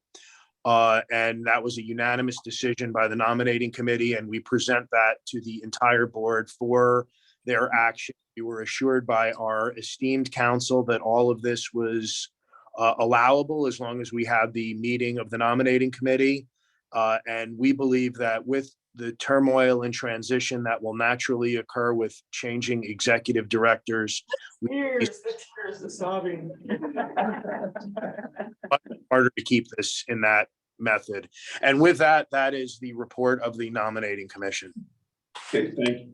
And that was a unanimous decision by the nominating committee, and we present that to the entire board for their action. We were assured by our esteemed council that all of this was allowable as long as we had the meeting of the nominating committee. And we believe that with the turmoil and transition that will naturally occur with changing executive directors, Tears, the sobbing. harder to keep this in that method. And with that, that is the report of the nominating commission. Okay,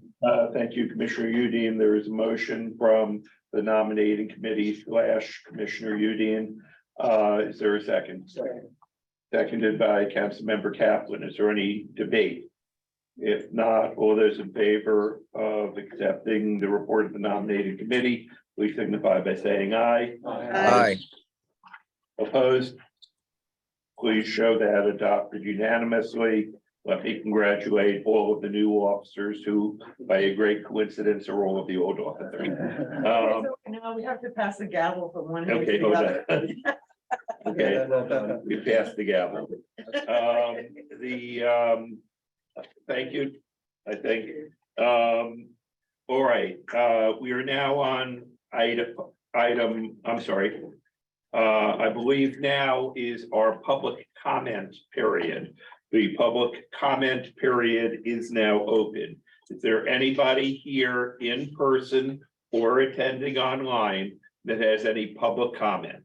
thank you, Commissioner Udine. There is a motion from the nominating committee / Commissioner Udine. Is there a second? Seconded by Councilmember Kaplan. Is there any debate? If not, all those in favor of accepting the report of the nominating committee, please signify by saying aye. Aye. Opposed? Please show that adopted unanimously. Let me congratulate all of the new officers who, by a great coincidence, are all of the old officers. Now we have to pass the gavel from one hand to Okay, the hold other. on. Okay, we passed the gavel. Thank you, I think. All right, we are now on item, I'm sorry. I believe now is our public comment period. The public comment period is now open. Is there anybody here in person or attending online that has any public comment?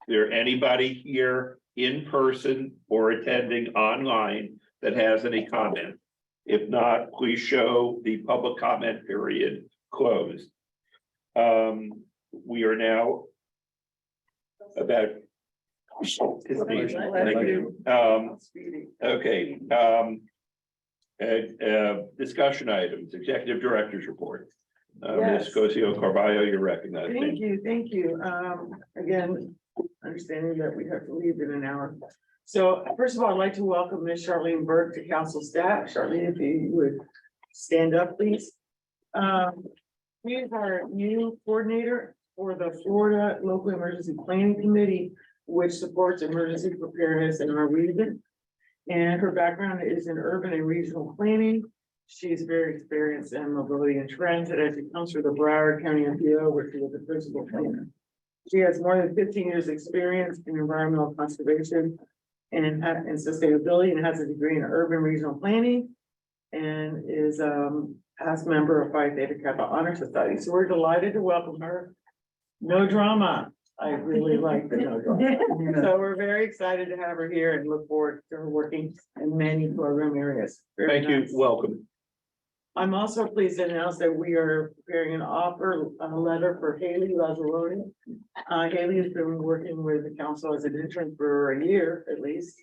Is there anybody here in person or attending online that has any comment? If not, please show the public comment period closed. We are now about. Thank you. Okay. Discussion items, executive director's report. Ms. Cosio Carvalho, you're recognized. Thank you. Again, understanding that we have to leave in an hour. So first of all, I'd like to welcome Ms. Charlene Burke to council staff. Charlene, if you would stand up, please. We is our new coordinator for the Florida Local Emergency Planning Committee, which supports emergency preparedness in our region. And her background is in urban and regional planning. She's very experienced in mobility and transit as she comes from the Broward County MPO, where she was the principal planner. She has more than 15 years experience in environmental conservation and sustainability, and has a degree in urban regional planning. and is past member of Phi Theta Kappa Honor Society. So we're delighted to welcome her. No drama. I really like the no drama. So we're very excited to have her here and look forward to her working in many program areas. Very Thank you. nice. Welcome. I'm also pleased to announce that we are preparing an offer letter for Haley Lazzaroni. Haley has been working with the council as an intern for a year at least.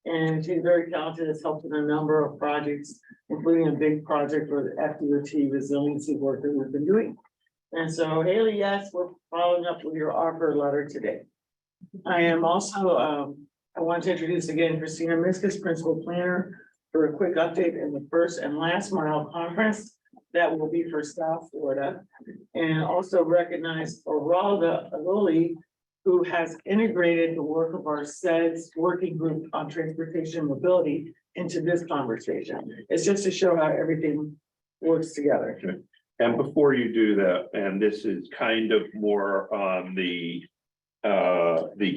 And she's very talented, has helped in a number of projects, including a big project for the FDOT resiliency work that we've been doing. And so Haley, yes, we're following up with your offer letter today. I am also, I want to introduce again Christina Miskus, Principal Planner, for a quick update in the first and last mile conference that will be for South Florida. And also recognize Oralda Aloli, who has integrated the work of our SEDS working group on transportation mobility into this conversation. It's just to show how everything works together. And before you do that, and this is kind of more on the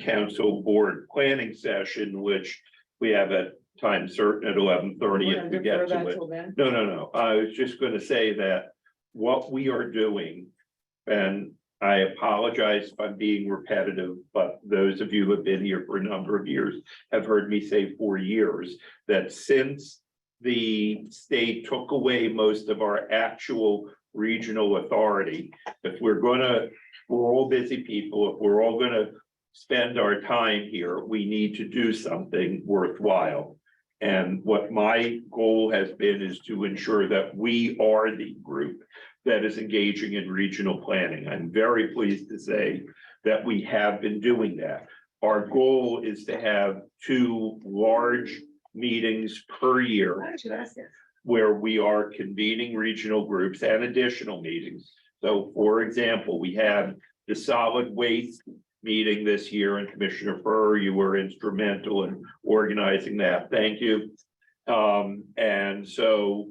council board planning session, which we have at time certain at 11:30 if we get to it. No. I was just going to say that what we are doing, and I apologize if I'm being repetitive, but those of you who have been here for a number of years have heard me say for years that since the state took away most of our actual regional authority, if we're all busy people, if we're all gonna spend our time here, we need to do something worthwhile. And what my goal has been is to ensure that we are the group that is engaging in regional planning. I'm very pleased to say that we have been doing that. Our goal is to have 2 large meetings per year where we are convening regional groups and additional meetings. So for example, we had the solid waste meeting this year, and Commissioner Furr, you were instrumental in organizing that. Thank you. And so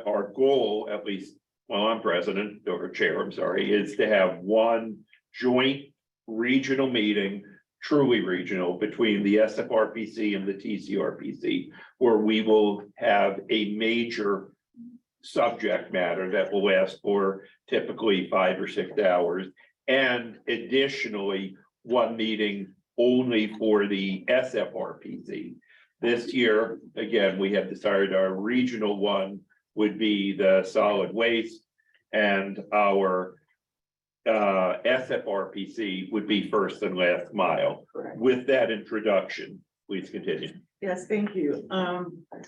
our goal, at least while I'm president or chair, I'm sorry, is to have 1 joint regional meeting, truly regional, between the SFRPC and the TCRPC, where we will have a major subject matter that will last for typically 5 or 6 hours. And additionally, 1 meeting only for the SFRPC. This year, again, we have decided our regional one would be the solid waste, and our SFRPC would be first and last mile. Correct. With that introduction, please continue. Yes, thank you.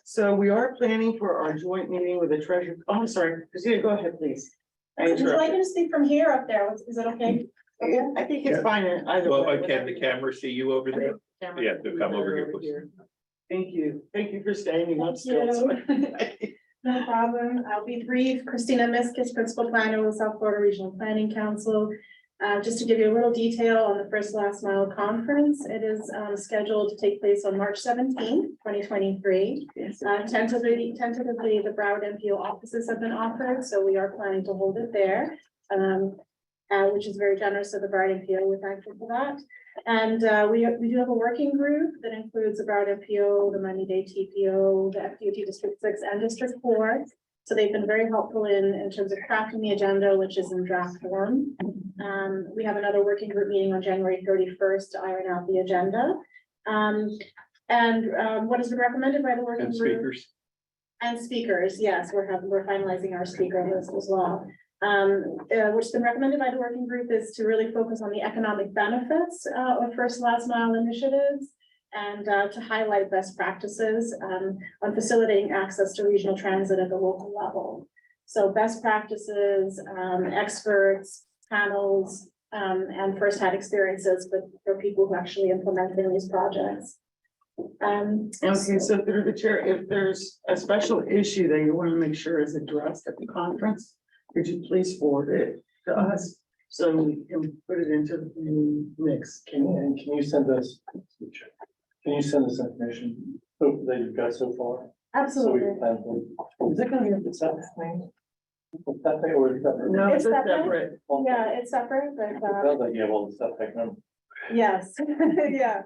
So we are planning for our joint meeting with the treasurer. Oh, I'm sorry, Christina, go ahead, please. Would you like me to speak from here up there? Is that okay? I think it's fine either Well, way. can the camera see you over there? Yeah, to come over here, please. Thank you. Thank you for standing up still. No problem. I'll be brief. Christina Miskus, Principal Planner with South Florida Regional Planning Council. Just to give you a little detail on the first last mile conference, it is scheduled to take place on March 17th, 2023. Tentatively, the Broward MPO offices have been offered, so we are planning to hold it there, which is very generous of the Broward MPO. We're thankful for that. And we do have a working group that includes the Broward MPO, the Miami-Dade TPO, the FDOT District 6 and District 4. So they've been very helpful in terms of crafting the agenda, which is in draft form. We have another working group meeting on January 31st to iron out the agenda. What has been recommended by the working And group. speakers. And speakers, yes, we're finalizing our speaker list as well. What's been recommended by the working group is to really focus on the economic benefits of first last mile initiatives and to highlight best practices on facilitating access to regional transit at the local level. So best practices, experts, panels, and firsthand experiences for people who actually implementing these projects. Okay, so through the chair, if there's a special issue that you want to make sure is addressed at the conference, could you please forward it to us so we can put it into the mix? Can you send us, information that you've got so far? Absolutely. So we can plan for. Is it gonna be a separate thing? Separate or separate? No, It's it's separate. separate. Yeah, it's separate, but It sounds like you have all the stuff taken on. yes, yeah.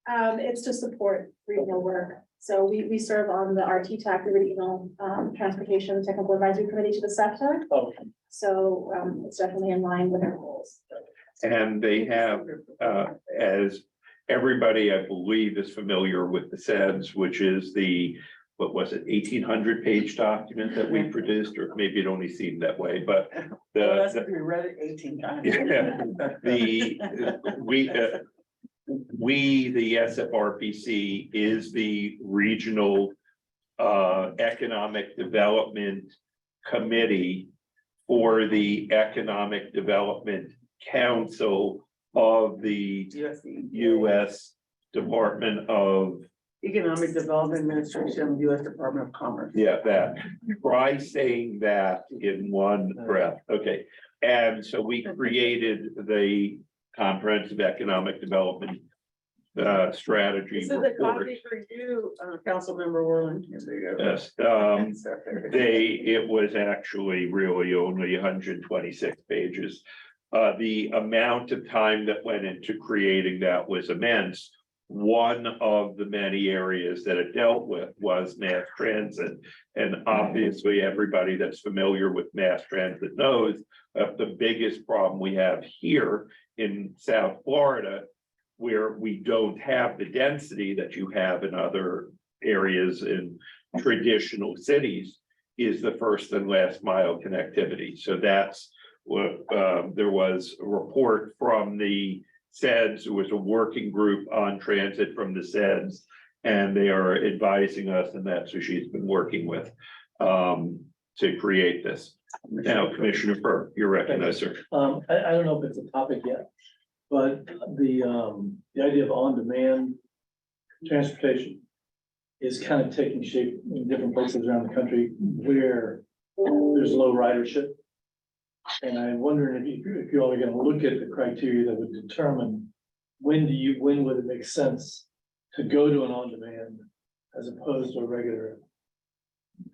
It's to support regional work. So we serve on the RTTAC, the Regional Transportation Technical Advisory Committee to the SEPTA. Oh, So it's definitely in line with our goals. And they have, as everybody, I believe, is familiar with the SEDS, which is the, what was it, 1,800-page document that we produced, or maybe it only seemed that way, but Well, that's the, if we read it 18 times. yeah, the SFRPC is the regional economic development committee for the Economic Development Council of the U.S. Department of, Economic Development Administration, U.S. Department of Commerce. yeah, that. Try saying that in one breath. Okay. And so we created the Comprehensive Economic Development strategy This is a report. copy for you, Councilmember Worland. Yes, it was actually really only 126 pages. The amount of time that went into creating that was immense. One of the many areas that it dealt with was mass transit. And obviously, everybody that's familiar with mass transit knows that the biggest problem we have here in South Florida, where we don't have the density that you have in other areas in traditional cities, is the first and last mile connectivity. So that's what, there was a report from the SEDS, it was a working group on transit from the SEDS, and they are advising us, and that's who she's been working with to create this. Now, Commissioner Burr, you're recognized, sir. I don't know if it's a topic yet, but the idea of on-demand transportation is kind of taking shape in different places around the country where there's low ridership. And I'm wondering if you all are gonna look at the criteria that would determine when would it make sense to go to an on-demand as opposed to a regular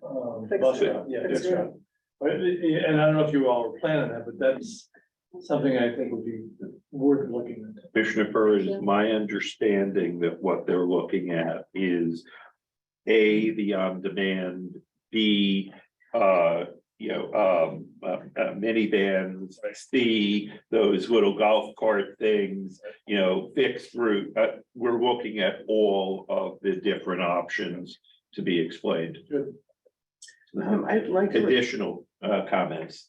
bus route, yeah, fixed route. And I don't know if you all were planning that, but that's something I think would be worth looking at. Commissioner Burr, it is my understanding that what they're looking at is A, the on-demand, B, minivans, C, those little golf cart things, fixed route. We're looking at all of the different options to be explained. I'd like to. Additional comments.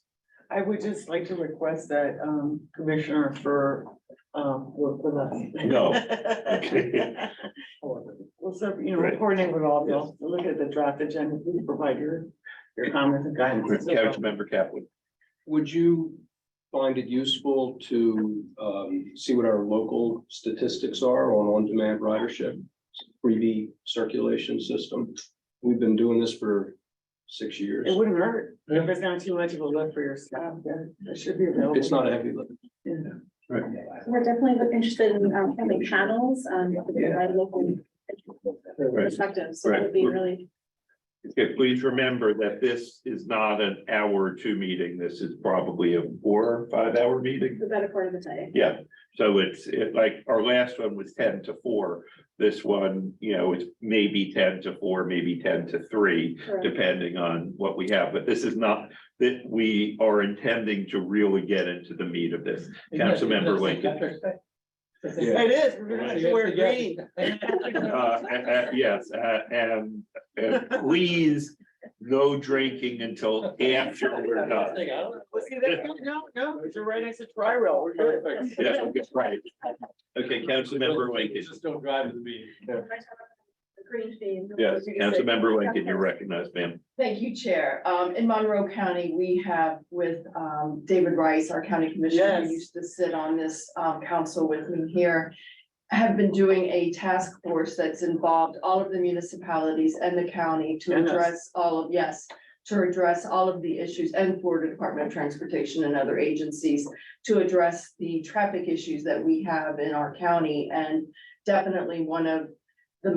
I would just like to request that Commissioner for work with us. No. Well, so, Right. coordinate with all of y'all, to look at the draft agenda, please provide your comments and guidance. Councilmember Kaplan. Would you find it useful to see what our local statistics are on on-demand ridership? 3D circulation system. We've been doing this for 6 years. It wouldn't hurt, if it's not too much of a lift for your staff, then it should be available. It's not a heavy lift. Yeah. Right. We're definitely interested in having panels, provide local perspectives, so that would be really. Okay, please remember that this is not an hour or two meeting. This is probably a 4 or 5 hour meeting. The better part of the day. Yeah, so it's like our last one was 10 to 4. This one, it's maybe 10 to 4, maybe 10 to 3, Correct. depending on what we have. But this is not that we are intending to really get into the meat of this. Councilmember Lincoln. It is, we're gonna have to wear green. Yes, and please, no drinking until after we're done. Well, see, that's good. No, you're right next to Tri-Rail, we're good. Yeah, right. Okay, Councilmember Lincoln. Just don't drive to the meeting. Green theme. Yes, Councilmember Lincoln, you're recognized, ma'am. Thank you, Chair. In Monroe County, we have with David Rice, our county commissioner, Yes. who used to sit on this council with me here, have been doing a task force that's involved all of the municipalities and the county to And us. address all of the issues, and Florida Department of Transportation and other agencies to address the traffic issues that we have in our county. And definitely one of them,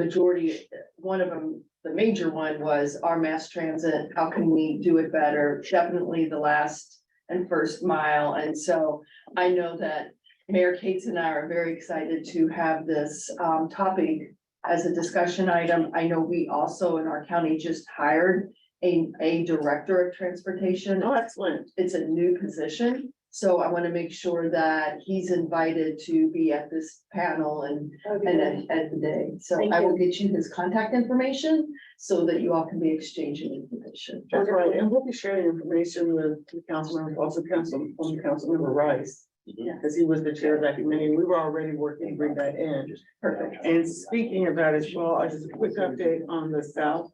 the major one was our mass transit. How can we do it better? Definitely the last and first mile. And so I know that Mayor Cates and I are very excited to have this topic as a discussion item, I know we also in our county just hired a director of transportation. Oh, excellent. It's a new position, so I want to make sure that he's invited to be at this panel and at the day. So Thank I will you. get you his contact information so that you all can be exchanging information. That's right, and we'll be sharing information with the council member, also Councilmember Rice. Yeah. Because he was the chair of that committee, we were already working to bring that in. Perfect. And speaking of that as well, just a quick update on the South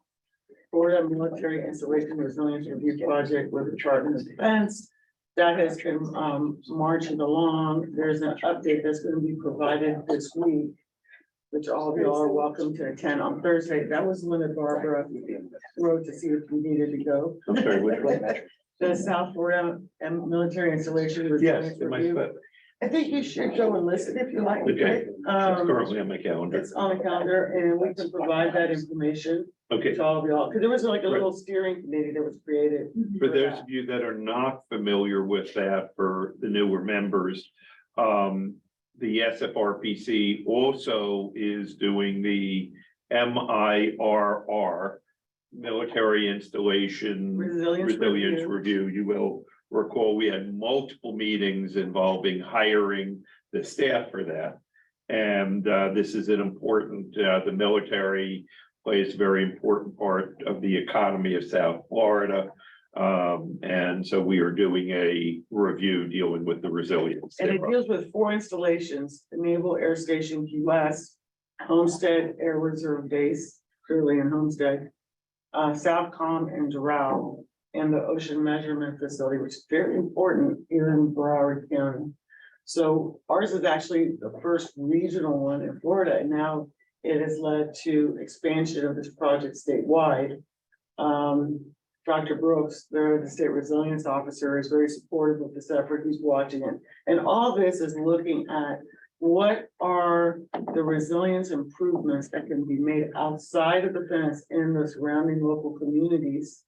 Florida Military Installation Resilience Review Project with the Department of Defense. That has been marching along. There's an update that's going to be provided this week, which all of y'all are welcome to attend on Thursday. That was one that Barbara wrote to see if we needed to go. I'm sorry, which one? The South Florida Military Installation Resilience Yes, in my Review. spot. I think you should go and listen if you like. Okay, it's currently on my calendar. It's on the calendar and we can provide that information Okay, to all of y'all, because there was like a little steering committee that was created. for those of you that are not familiar with that, for the newer members, the SFRPC also is doing the MIRR, Military Installation Resilience Resilience Review. Review. You will recall we had multiple meetings involving hiring the staff for that. And this is an important, the military plays a very important part of the economy of South Florida. And so we are doing a review dealing with the resilience. And it deals with 4 installations: the Naval Air Station Key West, Homestead Air Reserve Base, clearly in Homestead, Southcom and Doral, and the Ocean Measurement Facility, which is very important here in Broward County. So ours is actually the first regional one in Florida, and now it has led to expansion of this project statewide. Dr. Brooks, the state resilience officer, is very supportive of this effort. He's watching it. And all this is looking at what are the resilience improvements that can be made outside of the fence in the surrounding local communities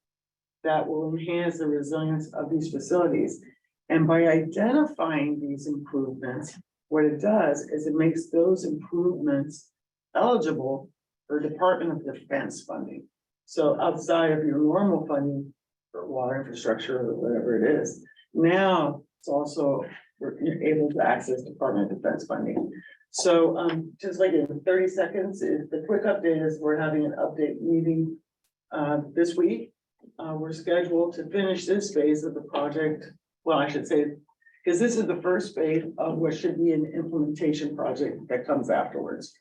that will enhance the resilience of these facilities. And by identifying these improvements, what it does is it makes those improvements eligible for Department of Defense funding. So outside of your normal funding for water infrastructure or whatever it is, now it's also, we're able to access Department of Defense funding. So just like in 30 seconds, the quick update is we're having an update meeting this week. We're scheduled to finish this phase of the project. Well, I should say, because this is the first phase of what should be an implementation project that comes afterwards.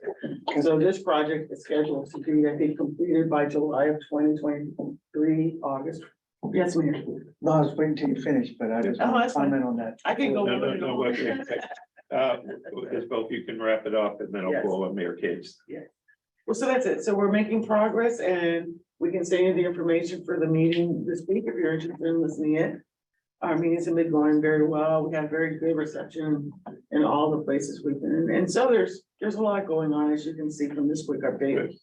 So this project is scheduled to be, I think, completed by July of 2023, August. Yes, ma'am. No, I was waiting till you finish, but I just Oh, want that's to fine. comment on that. I can go. No, okay. As both you can wrap it up and then I'll Yes. call on Mayor Case. Well, so that's it. So we're making progress and we can send you the information for the meeting this week if you're interested in listening in. Our meetings have been going very well. We have very good reception in all the places we've been in. And so there's a lot going on, as you can see from this quick update.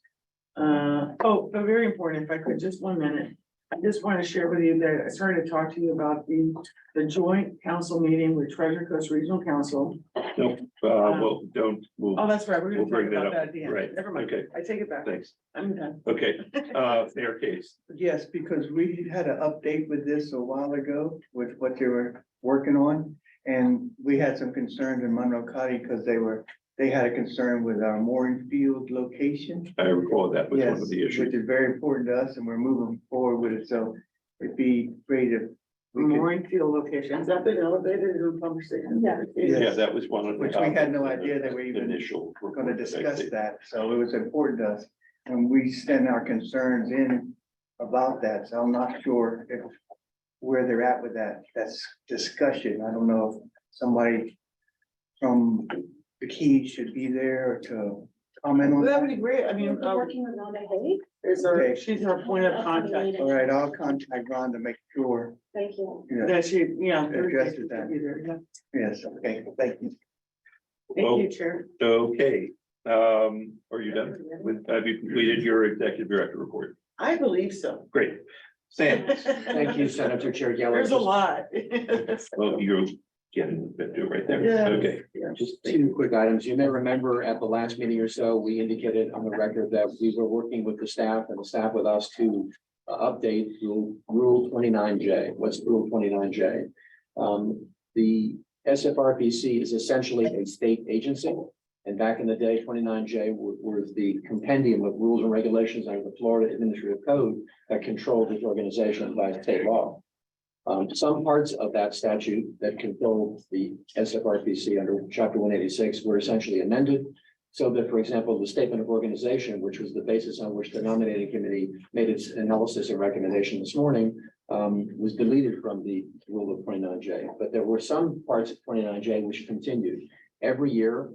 But very important, if I could, just 1 minute. I just want to share with you that I started to talk to you about the joint council meeting with Treasure Coast Regional Council. Nope, we'll. Oh, that's right. We're We'll gonna bring talk that about up. that at the end. Right, Never mind. okay. I take it back. Thanks. I'm done. Okay, Mayor Case. Yes, because we had an update with this a while ago with what they were working on. And we had some concerns in Monroe County because they had a concern with our mooring field location. I recall that was one Yes, of the issues. which is very important to us and we're moving forward with it. So it'd be great if we could, Mooring field location. Has that been elevated in the conversation? Yeah. Yeah, that was one of the. which we had no idea that we even Initial. were going to discuss that. So it was important to us. And we send our concerns in about that. So I'm not sure if where they're at with that. That's discussion. I don't know if somebody from the Keys should be there to comment on Well, that that. would be great. I mean, Working with Rhonda Hay. Okay. she's our point of contact. All right, I'll contact Ron to make sure. Thank you. Yeah, That she, yeah. Addresses that. Yeah. yes, okay, thank you. Well, Thank you, Chair. Okay, are you done with, have you completed your executive director report? I believe so. Great. Sam, Thank you, Senator Chair Geller. There's a lot. well, getting the do right there. Yeah. Okay. Just two quick items. You may remember at the last meeting or so, we indicated on the record that we were working with the staff and the staff with us to update Rule 29J. What's Rule 29J? The SFRPC is essentially a state agency. And back in the day, 29J was the compendium of rules and regulations under the Florida Administrative Code that controlled this organization by state law. Some parts of that statute that controlled the SFRPC under Chapter 186 were essentially amended. So that, for example, the statement of organization, which was the basis on which the nominating committee made its analysis and recommendation this morning, was deleted from the rule of 29J. But there were some parts of 29J which continued. Every year,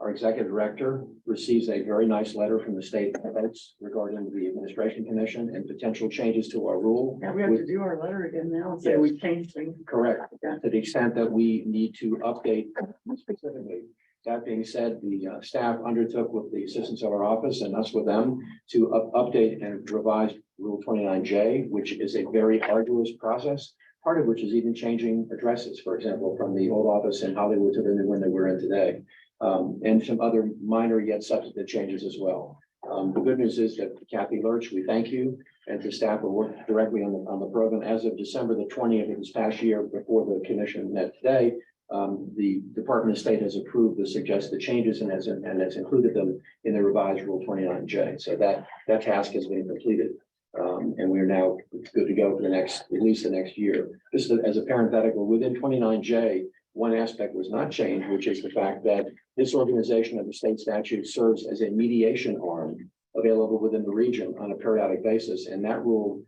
our executive director receives a very nice letter from the state folks regarding the administration commission and potential changes to our rule. Yeah, we have to do our letter again now and say Yes. we changed things. Correct, to the extent that we need to update specifically. That being said, the staff undertook with the assistance of our office and us with them to update and revise Rule 29J, which is a very arduous process, part of which is even changing addresses, for example, from the old office in Hollywood to the new one that we're in today. And some other minor yet substantive changes as well. The good news is that Kathy Lurch, we thank you, and the staff will work directly on the program. As of December the 20th of this past year, before the commission met today, the Department of State has approved the suggested changes and has included them in the revised Rule 29J. So that task has been completed. And we're now good to go for the next, at least the next year. Just as a parenthetical, within 29J, one aspect was not changed, which is the fact that this organization of the state statute serves as a mediation arm available within the region on a periodic basis. And that rule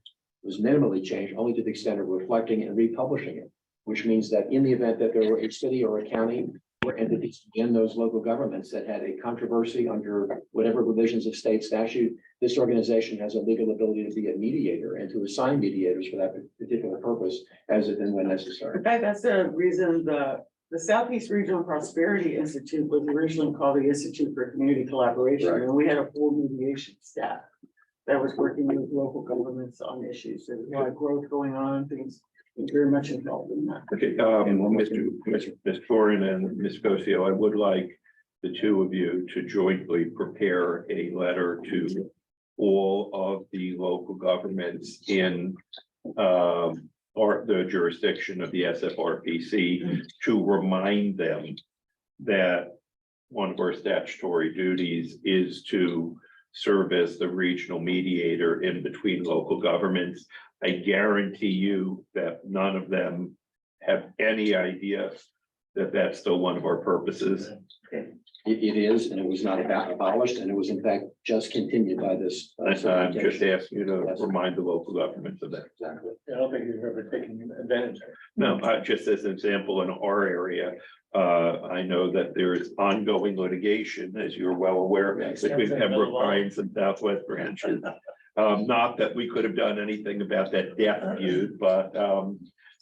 was minimally changed only to the extent of reflecting and republishing it, which means that in the event that there were a city or a county or entities in those local governments that had a controversy under whatever provisions of state statute, this organization has a legal ability to be a mediator and to assign mediators for that particular purpose as and when necessary. In fact, that's the reason the Southeast Regional Prosperity Institute was originally called the Institute for Community Collaboration, Right. and we had a full mediation staff that was working with local governments on issues. There's a lot of growth going on, things very much involved in that. Okay, Ms. Torin and Ms. Cosio, I would like the two of you to jointly prepare a letter to all of the local governments in or the jurisdiction of the SFRPC to remind them that one of our statutory duties is to serve as the regional mediator in between local governments. I guarantee you that none of them have any idea that that's still one of our purposes. It is, and it was not abolished, and it was in fact just continued by this. I'm just asking you to remind the local governments of that. Exactly. I don't think you've ever taken advantage of it. No, just as an example, in our area, I know that there is ongoing litigation, as you're well aware, between Pembroke Pines and Southwest Branches. Not that we could have done anything about that death feud, but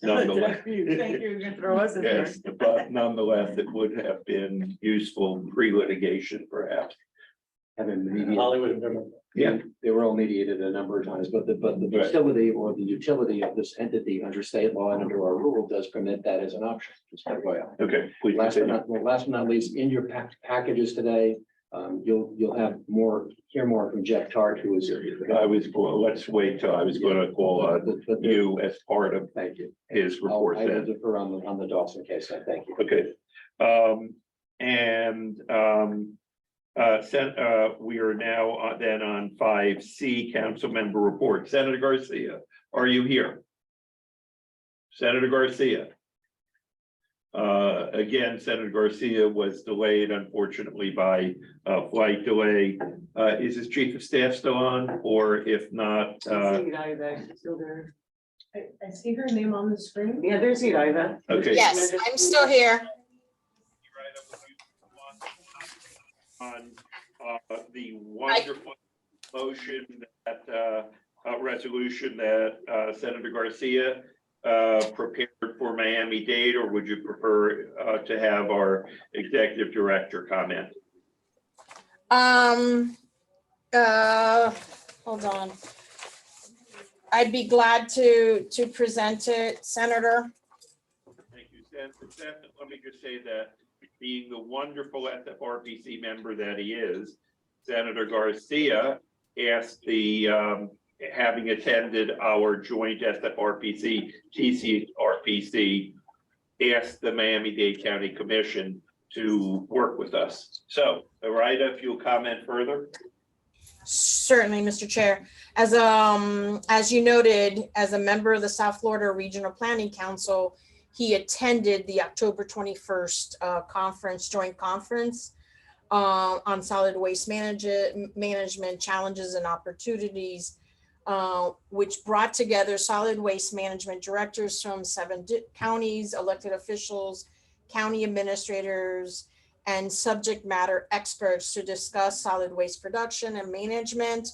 nonetheless. Thank you, you can throw us in there. Yes, but nonetheless, it would have been useful pre-litigation perhaps. Having mediated. Hollywood and Pembroke. Yeah. They were all mediated a number of times, but the utility or the utility of this entity under state law and under our rule does permit that as an option. Just FYI. Okay, please Last but continue. last but not least, in your packages today, you'll have hear more from Jeff Tart, who is. Let's wait till I was going to call you as part of Thank you. his report. I will Then. defer on the Dawson case. So thank you. Okay. We are now then on 5C, council member report. Senator Garcia, are you here? Senator Garcia. Again, Senator Garcia was delayed, unfortunately, by flight delay. Is his chief of staff still on, or if not? Still there. I see her name on the screen. Yeah, there's Iva. Okay. Yes, I'm still here. On the wonderful motion that resolution that Senator Garcia prepared for Miami-Dade, or would you prefer to have our executive director comment? Hold on. I'd be glad to present it, Senator. Thank you, And let me just say that being the wonderful SFRPC member that he is, Senator Garcia asked having attended our joint SFRPC, TCRPC, asked the Miami-Dade County Commission to work with us. So, Ira, if you'll comment further. Certainly, Mr. Chair. As you noted, as a member of the South Florida Regional Planning Council, he attended the October 21st joint conference on solid waste management challenges and opportunities, which brought together solid waste management directors from 7 counties, elected officials, county administrators, and subject matter experts to discuss solid waste production and management,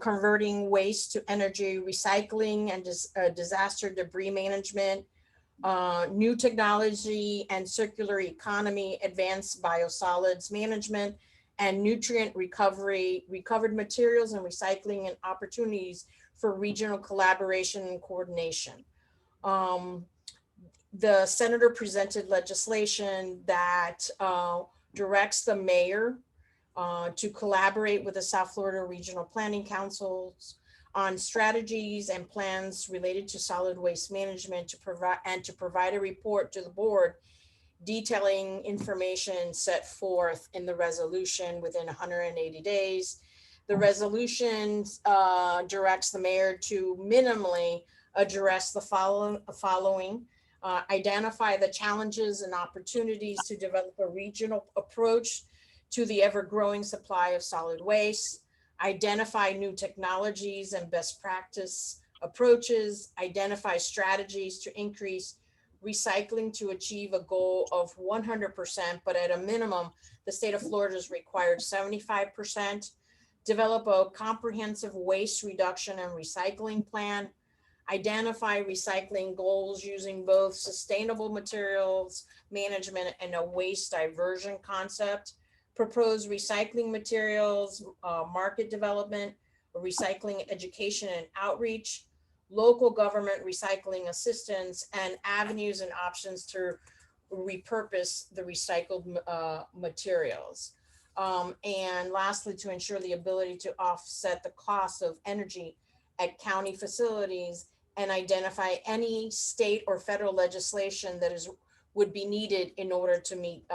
converting waste to energy recycling and disaster debris management, new technology and circular economy, advanced biosolids management, and nutrient recovery, recovered materials and recycling, and opportunities for regional collaboration and coordination. The senator presented legislation that directs the mayor to collaborate with the South Florida Regional Planning Councils on strategies and plans related to solid waste management to provide a report to the board detailing information set forth in the resolution within 180 days. The resolution directs the mayor to minimally address the following. Identify the challenges and opportunities to develop a regional approach to the ever-growing supply of solid waste, identify new technologies and best practice approaches, identify strategies to increase recycling to achieve a goal of 100%, but at a minimum, the state of Florida is required 75%, develop a comprehensive waste reduction and recycling plan, identify recycling goals using both sustainable materials management and a waste diversion concept, propose recycling materials, market development, recycling education and outreach, local government recycling assistance, and avenues and options to repurpose the recycled materials. And lastly, to ensure the ability to offset the cost of energy at county facilities and identify any state or federal legislation that would be needed in order to make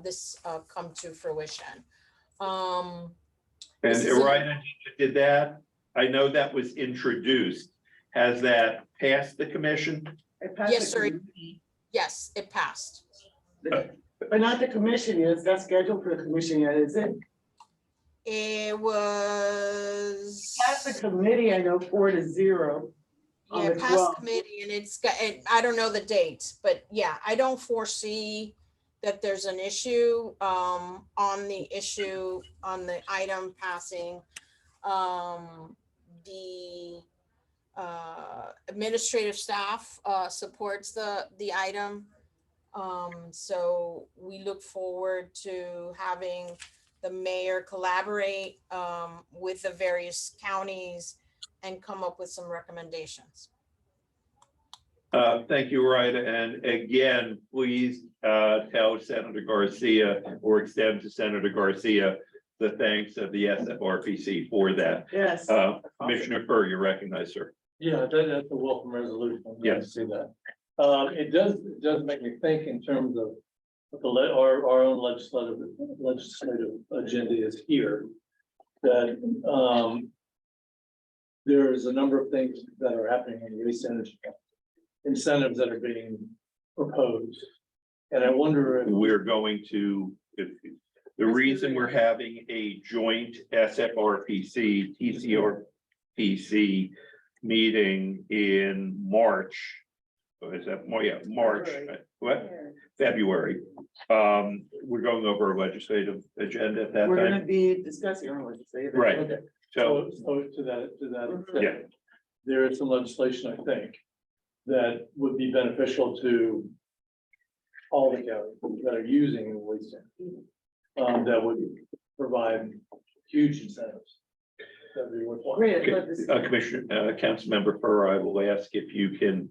this come to fruition. And Ryan did that. I know that was introduced. Has that passed the commission? Yes, sir. Yes, it passed. But not the commission yet. It's not scheduled for the commission yet, is it? It was Passed the committee, I know 4-0. Yeah, it passed committee, and it's got, I don't know the date, but yeah, I don't foresee that there's an issue on the item passing. The administrative staff supports the item. So we look forward to having the mayor collaborate with the various counties and come up with some recommendations. Thank you, Rita. And again, please tell Senator Garcia or extend to Senator Garcia the thanks of the SFRPC for that. Yes. Commissioner Furr, you're recognized, sir. Yeah, that's a welcome resolution. I'm glad to Yes. see that. It does make me think in terms of what our own legislative agenda is here. That there's a number of things that are happening in waste energy, incentives that are being proposed. And I wonder if We're going to, the reason we're having a joint SFRPC, TCRPC meeting in March. Is that more? Yeah, March, what? February. We're going over a legislative agenda at that We're gonna time. be discussing our legislative. Right. Okay. So, So to that yeah, effect, there is some legislation, I think, that would be beneficial to all the counties that are using waste energy, that would provide huge incentives. That'd be worthwhile. Great. Commissioner, Councilmember Furr, I will ask if you can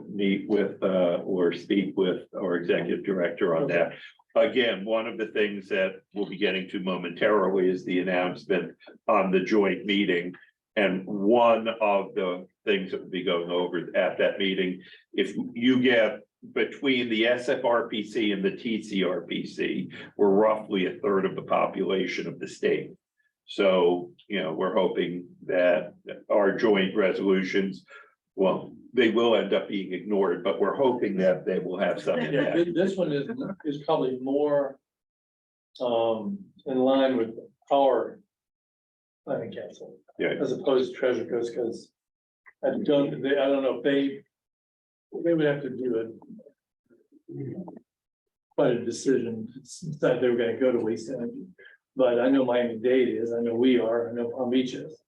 meet with, or speak with our executive director on that. Again, one of the things that we'll be getting to momentarily is the announcement on the joint meeting. And one of the things that will be going over at that meeting, if you get between the SFRPC and the TCRPC, we're roughly a third of the population of the state. So, you know, we're hoping that our joint resolutions, well, they will end up being ignored, but we're hoping that they will have some Yeah, impact. this one is probably more in line with our planning council. Yeah. As opposed to Treasure Coast, because I don't know if they would have to do quite a decision, decide they were gonna go to waste energy. But I know Miami-Dade is, I know we are, I know Palm Beach is.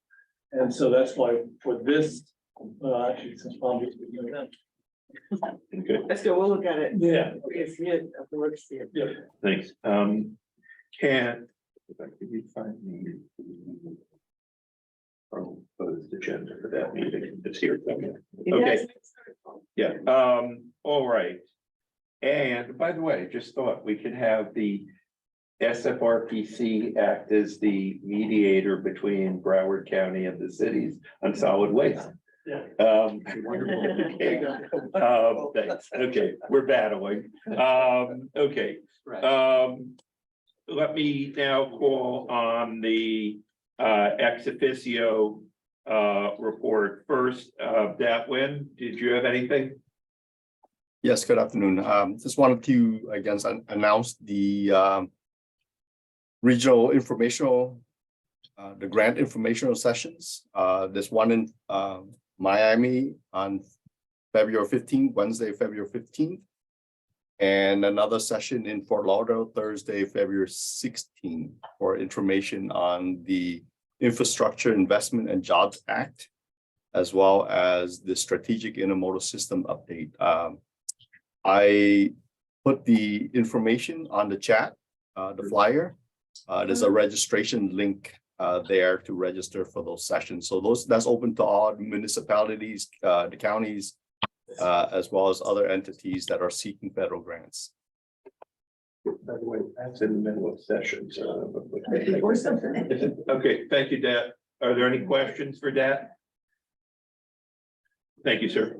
And so that's why for this, actually, since Palm Beach is doing that. Okay, Let's go, we'll look at it. Yeah. Okay, see it, let's see it. Yeah. thanks. Can you find me proposed agenda for that meeting? It's here. Okay. Yeah, all right. And by the way, just thought we could have the SFRPC act as the mediator between Broward County and the cities on solid waste. Yeah. Wonderful. Thanks. Okay, we're battling. Okay. Let me now call on the ex officio report first. Datwin, did you have anything? Yes, good afternoon. Just wanted to, again, announce the regional informational, the grant informational sessions. There's one in Miami on February 15th, Wednesday, February 15th. And another session in Fort Lauderdale, Thursday, February 16th, for information on the Infrastructure Investment and Jobs Act, as well as the Strategic Intermodal System update. I put the information on the chat, the flyer. There's a registration link there to register for those sessions. So that's open to all municipalities, the counties, as well as other entities that are seeking federal grants. By the way, that's in the middle of session, so. Or something. Okay, thank you, Dat. Are there any questions for Dat? Thank you, sir.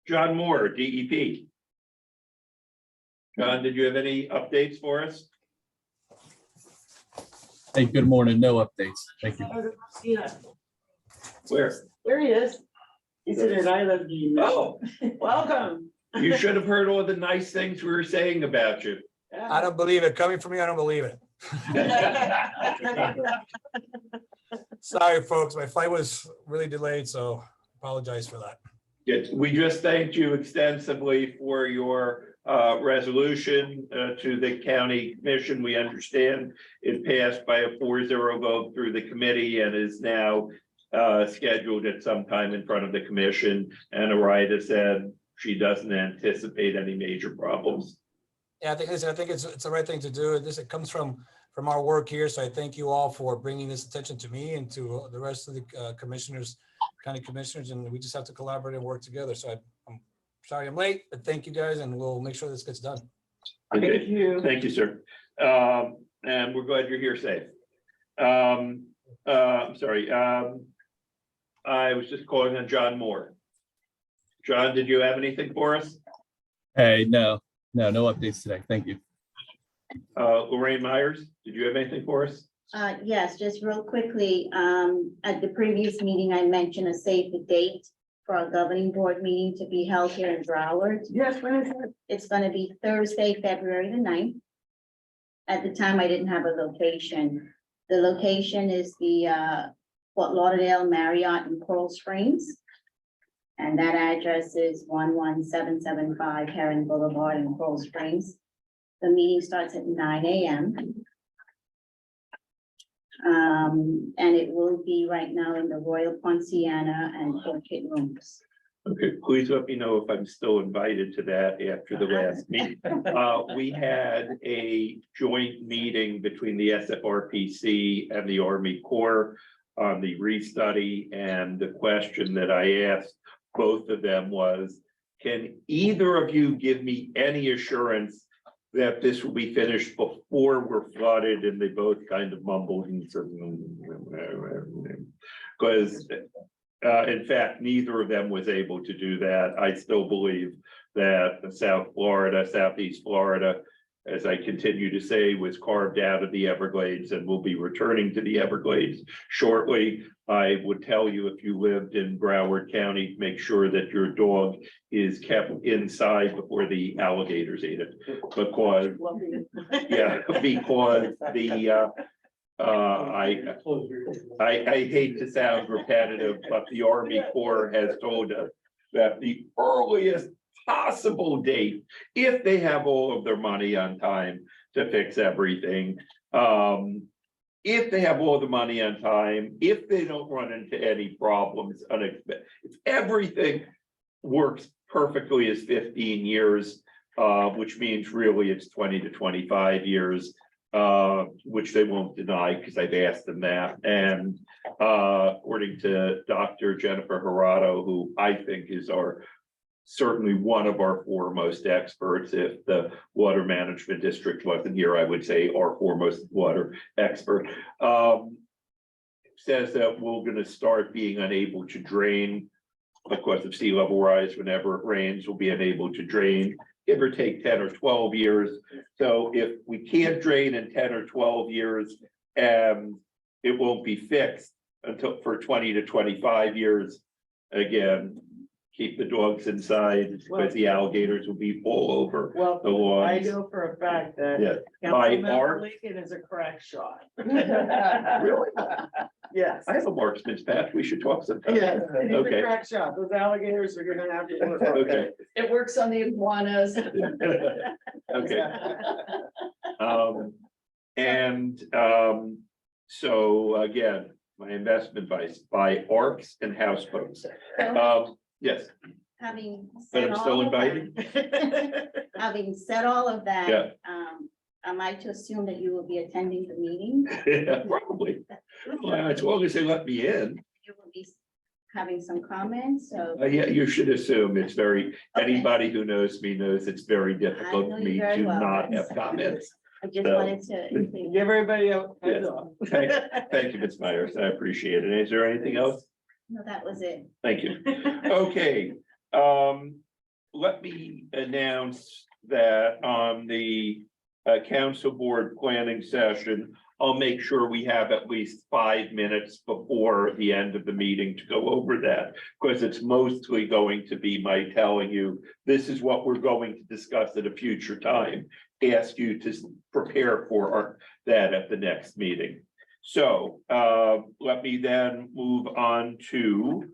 John Moore, DEP. John, did you have any updates for us? Hey, good morning. No updates. Thank you. Where? There he is. He's in an island. Oh, Welcome. you should have heard all the nice things we were saying about you. I don't believe it. Coming from me, I don't believe it. Sorry, folks. My flight was really delayed, so apologize for that. Yes, we just thanked you extensively for your resolution to the county commission. We understand it passed by a 4-0 vote through the committee and is now scheduled at some time in front of the commission. And Arida said she doesn't anticipate any major problems. Yeah, I think it's the right thing to do. It comes from our work here. So I thank you all for bringing this attention to me and to the rest of the commissioners, county commissioners, and we just have to collaborate and work together. So I'm sorry I'm late, but thank you guys, and we'll make sure this gets done. Okay. Thank you. Thank you, sir. And we're glad you're here safe. I'm sorry. I was just calling on John Moore. John, did you have anything for us? Hey, no updates today. Thank you. Lorraine Myers, did you have anything for us? Yes, just real quickly, at the previous meeting, I mentioned a save the date for our governing board meeting to be held here in Broward. Yes, when is it? It's gonna be Thursday, February the 9th. At the time, I didn't have a location. The location is the Fort Lauderdale Marriott in Coral Springs. And that address is 11775 Heron Boulevard in Coral Springs. The meeting starts at 9 a.m. And it will be right now in the Royal Ponciana and Orchid Rooms. Okay, please let me know if I'm still invited to that after the last meeting. We had a joint meeting between the SFRPC and the Army Corps on the restudy, and the question that I asked both of them was, can either of you give me any assurance that this will be finished before we're flooded? And they both kind of mumbled and said, because in fact, neither of them was able to do that. I still believe that the Southeast Florida, as I continue to say, was carved out of the Everglades and will be returning to the Everglades shortly. I would tell you, if you lived in Broward County, make sure that your dog is kept inside before the alligators eat it. Because, yeah, because the I hate to sound repetitive, but the Army Corps has told us that the earliest possible date, if they have all of their money on time to fix everything, if they have all the money on time, if they don't run into any problems unexpected, if everything works perfectly, is 15 years, which means really it's 20 to 25 years. Which they won't deny because I've asked them that. And according to Dr. Jennifer Gerardo, who I think is certainly one of our foremost experts, if the Water Management District wasn't here, I would say our foremost water expert, says that we're going to start being unable to drain because of sea level rise. Whenever it rains, we'll be unable to drain, give or take 10 or 12 years. So if we can't drain in 10 or 12 years, it won't be fixed until for 20 to 25 years. Again, keep the dogs inside because the alligators will be all over the lawn. I know for a fact that. Yeah. My Councilmember art, Lincoln is a crack shot. really? Yes. I have a marksman's patch. We should talk sometime. Yeah, he's a Okay. crack shot. Those alligators are gonna have to work. Okay. It works on the iguanas. Okay. So again, my investment advice, buy ARCs and houseboats. Yes, Having but said I'm still all of inviting. that, having said all of that. Yeah. Am I to assume that you will be attending the meeting? Probably. Well, as long as they let me in. You will be having some comments, so. Yeah, you should assume it's very, anybody who knows me knows it's very difficult know for you me very to well. not have comments. I just So- wanted to. Give everybody a Yes. heads up. Thank you, Ms. Myers. I appreciate it. Is there anything else? No, that was it. Thank you. Okay, let me announce that on the council board planning session, I'll make sure we have at least 5 minutes before the end of the meeting to go over that, because it's mostly going to be my telling you, this is what we're going to discuss at a future time. Ask you to prepare for that at the next meeting. So let me then move on to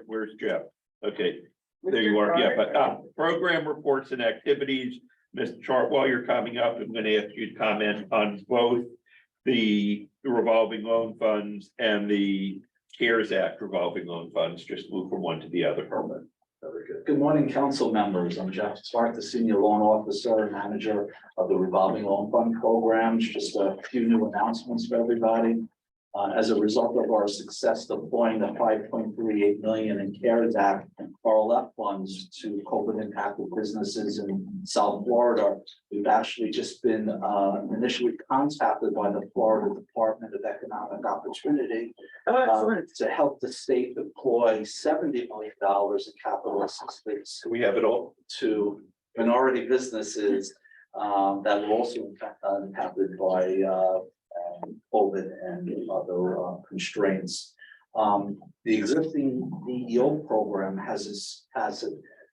where's Jeff? Okay, there you are. Yeah, but program reports and activities. Mr. Chart, while you're coming up, I'm going to ask you to comment on both the revolving loan funds and the CARES Act revolving loan funds. Just move from one to the other. Very good. Good morning, council members. I'm Jeff Spark, the Senior Loan Officer and Manager of the Revolving Loan Fund Programs. Just a few new announcements for everybody. As a result of our success deploying the $5.38 million in CARES Act RLF funds to COVID impacted businesses in South Florida, we've actually just been initially contacted by the Florida Department of Economic Opportunity to help the state deploy $70 million in capital assistance. We have it all to minority businesses that were also impacted by COVID and other constraints. The existing DEO program has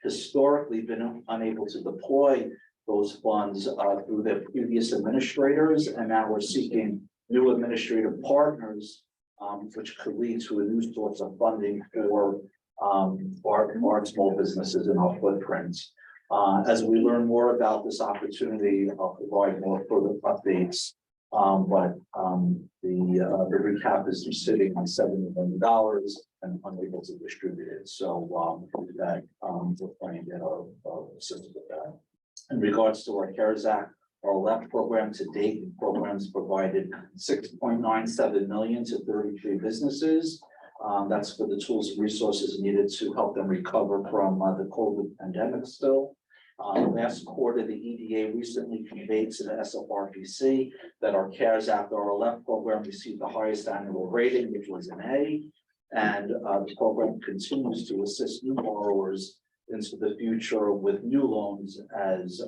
historically been unable to deploy those funds through their previous administrators, and now we're seeking new administrative partners, which could lead to a new source of funding for our small businesses in our footprints. As we learn more about this opportunity, I'll provide more further updates. But the recap is sitting on $70 million and unable to distribute it. So that we're planning to get our assistance with that. In regards to our CARES Act, our LEFT program to date, the programs provided $6.97 million to 33 businesses. That's for the tools and resources needed to help them recover from the COVID pandemic still. Last quarter, the EDA recently conveyed to the SFRPC that our CARES Act RLF program received the highest annual rating, which was an A. And the program continues to assist new borrowers into the future with new loans as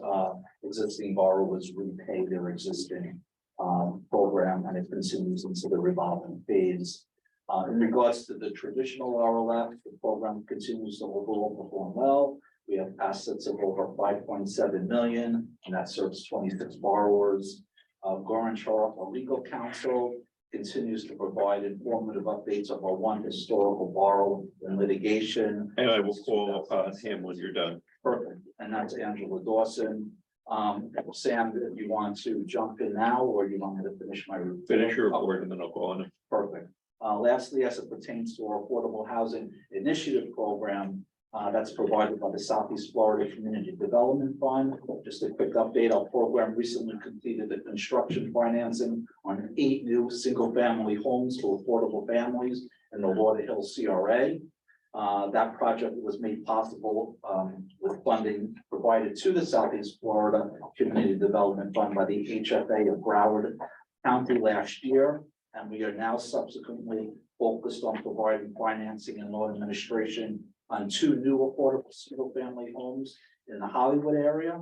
existing borrowers repay their existing program, and it continues into the revolving phase. In regards to the traditional RLF, the program continues to overall perform well. We have assets of over 5.7 million, and that serves 26 borrowers. Goran Charaf, our legal counsel, continues to provide informative updates of our one historical borrower in litigation. And I will call him when you're done. Perfect, and that's Angela Dawson. Sam, if you want to jump in now, or you want me to finish my report? Finish your report and then I'll call on him. Perfect. Lastly, as it pertains to our Affordable Housing Initiative Program, that's provided by the Southeast Florida Community Development Fund. Just a quick update, our program recently completed the construction financing on 8 new single-family homes for affordable families in the Lauderhill CRA. That project was made possible with funding provided to the Southeast Florida Community Development Fund by the HFA of Broward County last year. And we are now subsequently focused on providing financing and loan administration on 2 new affordable single-family homes in the Hollywood area.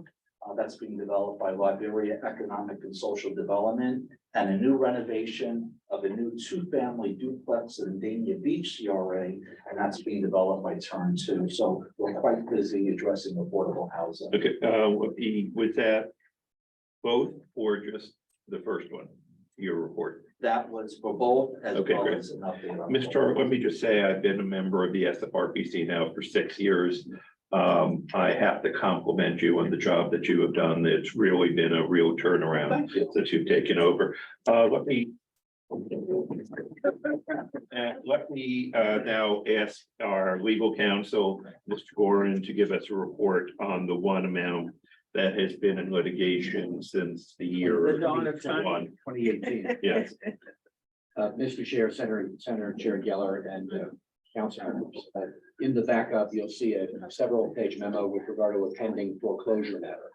That's being developed by Liberia Economic and Social Development, and a new renovation of a new 2-family duplex in Dania Beach CRA, and that's being developed by Turn 2. So we're quite busy addressing affordable housing. Okay, was that both or just the first one, your report? That was for both, as Okay, well great. as an update on. Mr. Let me just say, I've been a member of the SFRPC now for 6 years. I have to compliment you on the job that you have done. It's really been a real turnaround that you've taken over. Let me now ask our legal counsel, Mr. Gorin, to give us a report on the one amount that has been in litigation since the year The dawn of time. 2018. Yes. Mr. Chair, Senator Chair Geller and council members, in the backup, you'll see a several-page memo with regard to a pending foreclosure matter.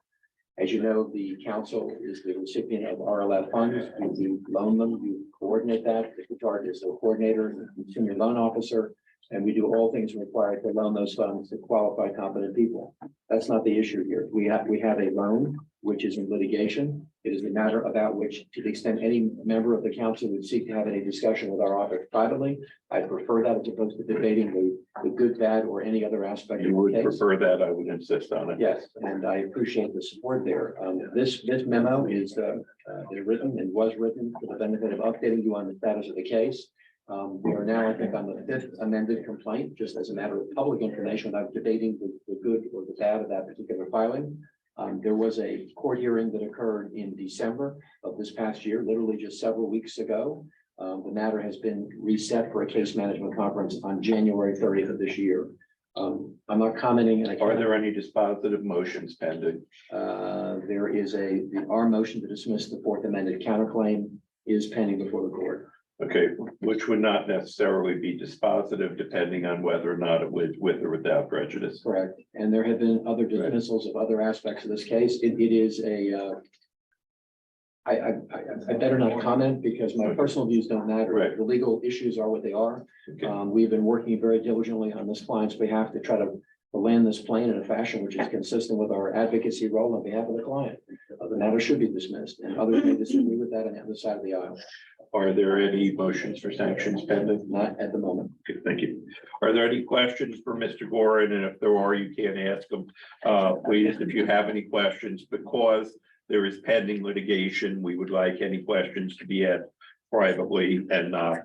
As you know, the council is the recipient of RLF funds. You loan them, you coordinate that. Mr. Tart is the coordinator, senior loan officer, and we do all things required to loan those funds to qualified, competent people. That's not the issue here. We have a loan which is in litigation. It is a matter about which, to the extent any member of the council would seek to have any discussion with our office privately, I prefer that as opposed to debating the good, bad, or any other aspect. You would prefer that, I would insist on it. Yes, and I appreciate the support there. This memo is written and was written for the benefit of updating you on the status of the case. We are now, I think, on the 5th amended complaint, just as a matter of public information, without debating the good or the bad of that particular filing. There was a court hearing that occurred in December of this past year, literally just several weeks ago. The matter has been reset for a case management conference on January 30th of this year. I'm not commenting. Are there any dispositive motions pending? There is our motion to dismiss the 4th amended counterclaim is pending before the court. Okay, which would not necessarily be dispositive depending on whether or not it was with or without prejudice. Correct. And there have been other dismissals of other aspects of this case. It is I better not comment because my personal views don't matter. Right. The legal issues are what they are. Okay. We've been working very diligently on this client's behalf to try to land this plane in a fashion which is consistent with our advocacy role on behalf of the client. The matter should be dismissed, and others may disagree with that on the other side of the aisle. Are there any motions for sanctions pending? Not at the moment. Okay, thank you. Are there any questions for Mr. Gorin? And if there are, you can't ask them. Please, if you have any questions, because there is pending litigation, we would like any questions to be asked privately and not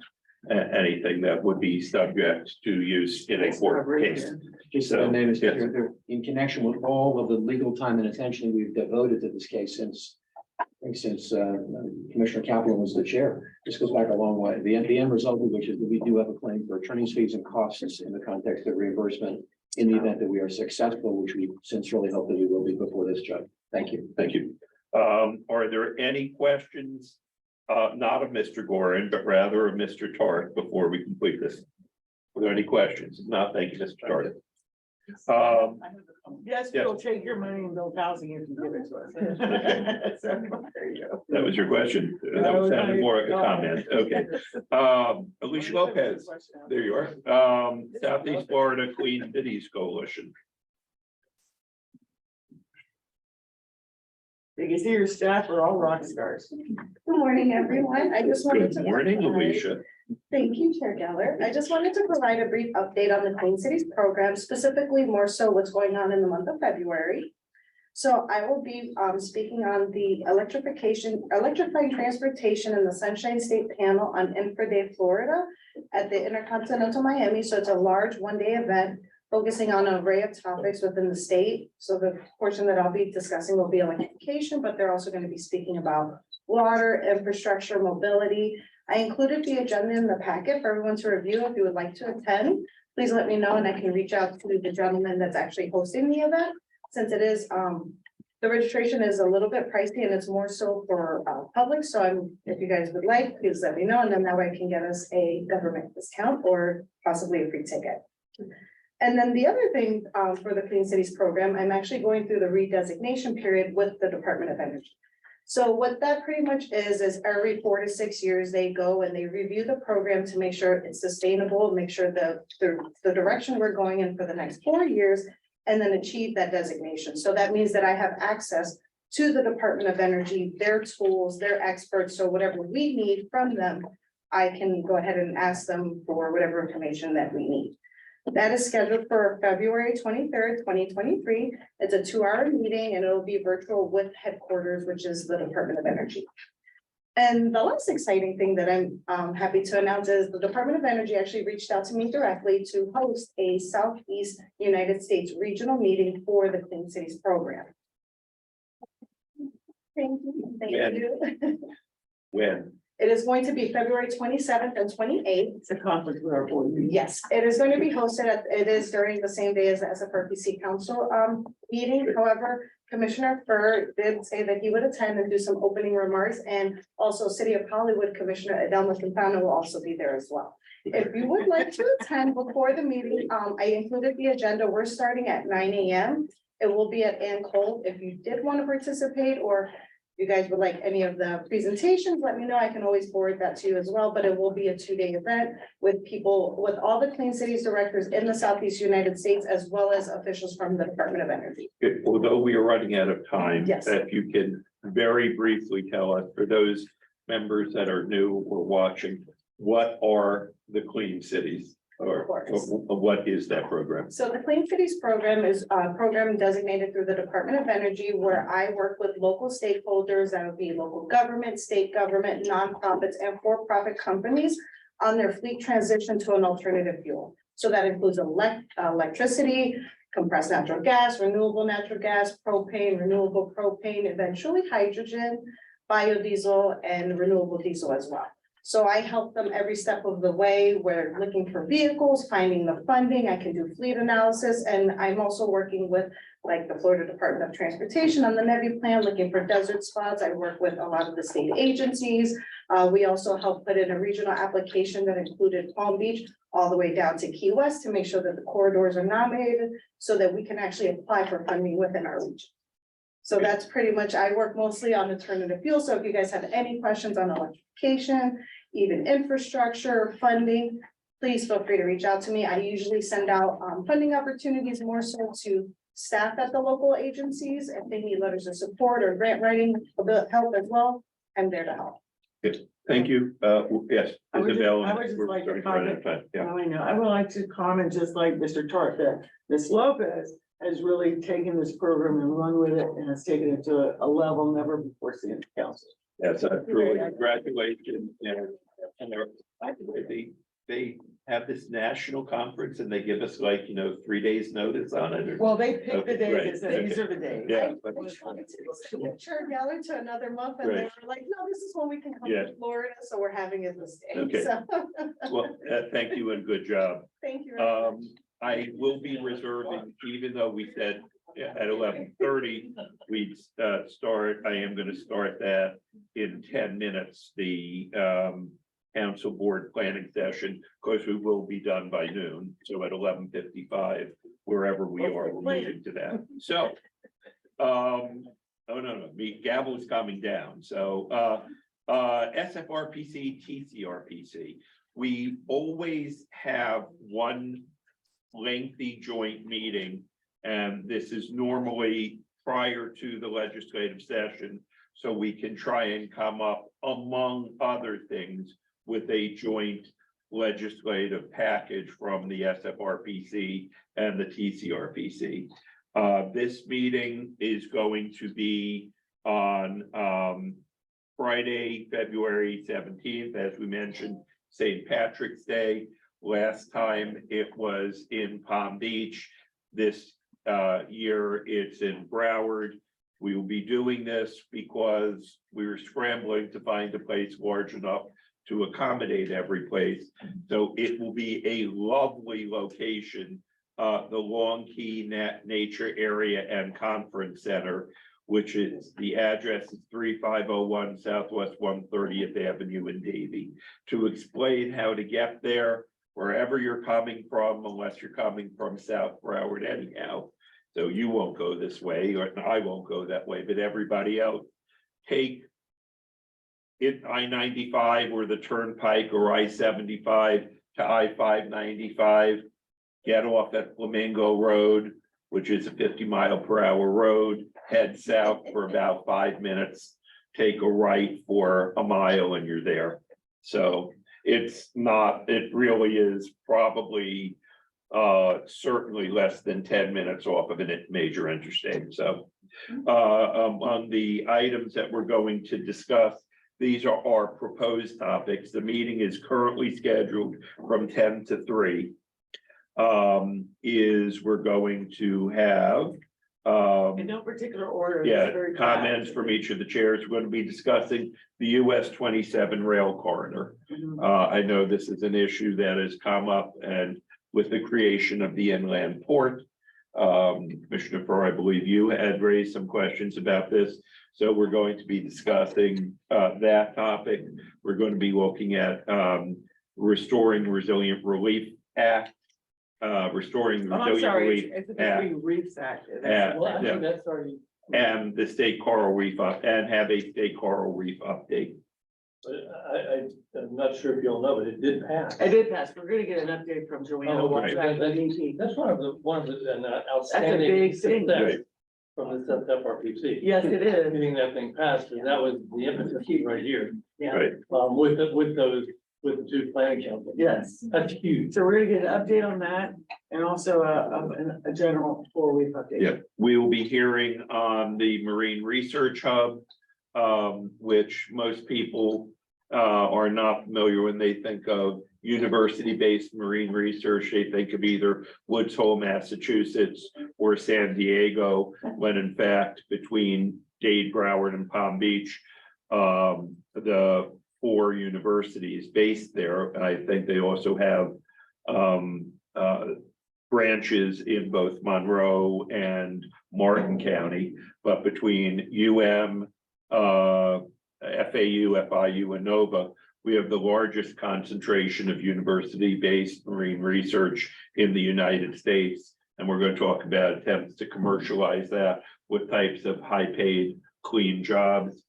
anything that would be subject to use in a court case. Just So, Mr. yes. Chair, in connection with all of the legal time and attention we've devoted to this case since Commissioner Kaplan was the chair. This goes back a long way. The end result of which is that we do have a claim for attorney's fees and costs in the context of reimbursement in the event that we are successful, which we sincerely hope that we will be before this judge. Thank you. Thank you. Are there any questions, not of Mr. Gorin, but rather of Mr. Tart before we complete this? Are there any questions? If not, thank you, Mr. Carter. Yes, Yeah. we'll take your money and build housing if you give it to us. So, there you go. That was your question? That was sounded more like a comment. Okay. Alicia Lopez, there you are. Southeast Florida Queen Cities Coalition. You can see your staff are all rock stars. Good morning, everyone. I just wanted to. Good morning, Alicia. Thank you, Chair Geller. I just wanted to provide a brief update on the Clean Cities program, specifically more so what's going on in the month of February. So I will be speaking on the electrifying transportation in the Sunshine State Panel on Infra Day, Florida at the Intercontinental Miami. So it's a large one-day event focusing on an array of topics within the state. So the portion that I'll be discussing will be electrification, but they're also going to be speaking about water, infrastructure, mobility. I included the agenda in the packet for everyone to review. If you would like to attend, please let me know and I can reach out to the gentleman that's actually hosting the event. Since it is, the registration is a little bit pricey and it's more so for public. So if you guys would like, please let me know. And then that way I can get us a government discount or possibly a free ticket. And then the other thing for the Clean Cities program, I'm actually going through the redesignation period with the Department of Energy. So what that pretty much is every 4 to 6 years, they go and they review the program to make sure it's sustainable, make sure the direction we're going in for the next 4 years, and then achieve that designation. So that means that I have access to the Department of Energy, their tools, their experts. So whatever we need from them, I can go ahead and ask them for whatever information that we need. That is scheduled for February 23rd, 2023. It's a 2-hour meeting and it'll be virtual with headquarters, which is the Department of Energy. And the last exciting thing that I'm happy to announce is the Department of Energy actually reached out to me directly to host a Southeast United States regional meeting for the Clean Cities program. Thank you. Thank you. When? It is going to be February 27th and 28th. It's a conference with our board meeting. Yes, it is going to be hosted it is during the same day as the SFRPC Council meeting. However, Commissioner Furr did say that he would attend and do some opening remarks, and also City of Hollywood Commissioner Adelma Quintana will also be there as well. If you would like to attend before the meeting, I included the agenda. We're starting at 9 a.m. It will be at Ann Cole. If you did want to participate or you guys would like any of the presentations, let me know. I can always forward that to you as well, but it will be a 2-day event with all the Clean Cities directors in the Southeast United States, as well as officials from the Department of Energy. Good. Although we are running out of time, Yes. if you can very briefly tell us, for those members that are new or watching, what are the Clean Cities? Or what is that program? So the Clean Cities program is a program designated through the Department of Energy, where I work with local stakeholders, that would be local government, state government, nonprofits, and for-profit companies on their fleet transition to an alternative fuel. So that includes electricity, compressed natural gas, renewable natural gas, propane, renewable propane, eventually hydrogen, biodiesel, and renewable diesel as well. So I help them every step of the way. We're looking for vehicles, finding the funding. I can do fleet analysis. And I'm also working with like the Florida Department of Transportation on the NEVI plan, looking for desert spots. I work with a lot of the state agencies. We also helped put in a regional application that included Palm Beach all the way down to Key West to make sure that the corridors are nominated so that we can actually apply for funding within our region. So that's pretty much, I work mostly on alternative fuel. So if you guys have any questions on electrification, even infrastructure, funding, please feel free to reach out to me. I usually send out funding opportunities more so to staff at the local agencies. If they need letters of support or grant writing help as well, I'm there to help. Good. Thank you. Yes, I would Isabel. just We're like to starting to run out of comment. time. Yeah. I know. I would like to comment, just like Mr. Tart, that Ms. Lopez has really taken this program and run with it and has taken it to a level never before seen in the council. That's truly congratulations. And they're, by the way, they have this national conference and they give us 3 days notice on it. Or- Well, they picked the Okay, days, great. and said, these are the days. Yeah. I tried to Sure, Geller to another month and they Right. were like, no, this is when we can come Yeah. to Florida, so we're having it this day. Okay. So, Well, thank you and good job. thank you. very much. I will be reserving, even though we said at 11:30, we'd start, I am gonna start that in 10 minutes, the council board planning session. Of course, we will be done by noon, so at 11:55, wherever we are, we're moving to that. So, oh, no, the gavel is coming down. So, SFRPC, TCRPC, we always have one lengthy joint meeting. And this is normally prior to the legislative session. So we can try and come up, among other things, with a joint legislative package from the SFRPC and the TCRPC. This meeting is going to be on Friday, February 17th, as we mentioned, St. Patrick's Day. Last time it was in Palm Beach. This year it's in Broward. We will be doing this because we were scrambling to find a place large enough to accommodate every place. So it will be a lovely location, the Long Key Nature Area and Conference Center, which is the address is 3501 Southwest 130th Avenue in Davie. To explain how to get there, wherever you're coming from, unless you're coming from South Broward anyhow. So you won't go this way, or I won't go that way, but everybody else, take it I-95 or the Turnpike or I-75 to I-595, get off at Flamingo Road, which is a 50-mile-per-hour road, head south for about 5 minutes, take a right for a mile and you're there. So it's not, it really is probably certainly less than 10 minutes off of a major interstate. So on the items that we're going to discuss, these are our proposed topics. The meeting is currently scheduled from 10 to 3. We're going to have In no particular order. it's yeah, very comments fast. from each of the chairs. We're going to be discussing the US 27 rail corridor. Mhm. I know this is an issue that has come up and with the creation of the inland port. Commissioner Furr, I believe you had raised some questions about this. So we're going to be discussing that topic. We're going to be looking at Restoring Resilient Relief Act. Restoring Oh, I'm Resilient sorry, Relief it's Act. the Reefs Act. Well, I think that's already. And the state coral reef and have a state coral reef update. I'm not sure if you'll know, but it did pass. It did pass. We're gonna get an update from Joanna. Oh, once right. that's DP. That's one of the That's a outstanding big thing. success from the FRPC. Yes, it is. Getting that thing passed, and that was the impetus right here, Yeah, Right. with the two planning councils. yes. That's huge. So we're gonna get an update on that and also a general 4-week update. Yeah, we will be hearing on the Marine Research Hub, which most people are not familiar when they think of university-based marine research. They think of either Woods Hole, Massachusetts, or San Diego, when in fact, between Dade, Broward, and Palm Beach, the 4 universities based there. I think they also have branches in both Monroe and Martin County, but between UM, FAU, FIU, and Nova, we have the largest concentration of university-based marine research in the United States. And we're going to talk about attempts to commercialize that with types of high-paid, clean jobs.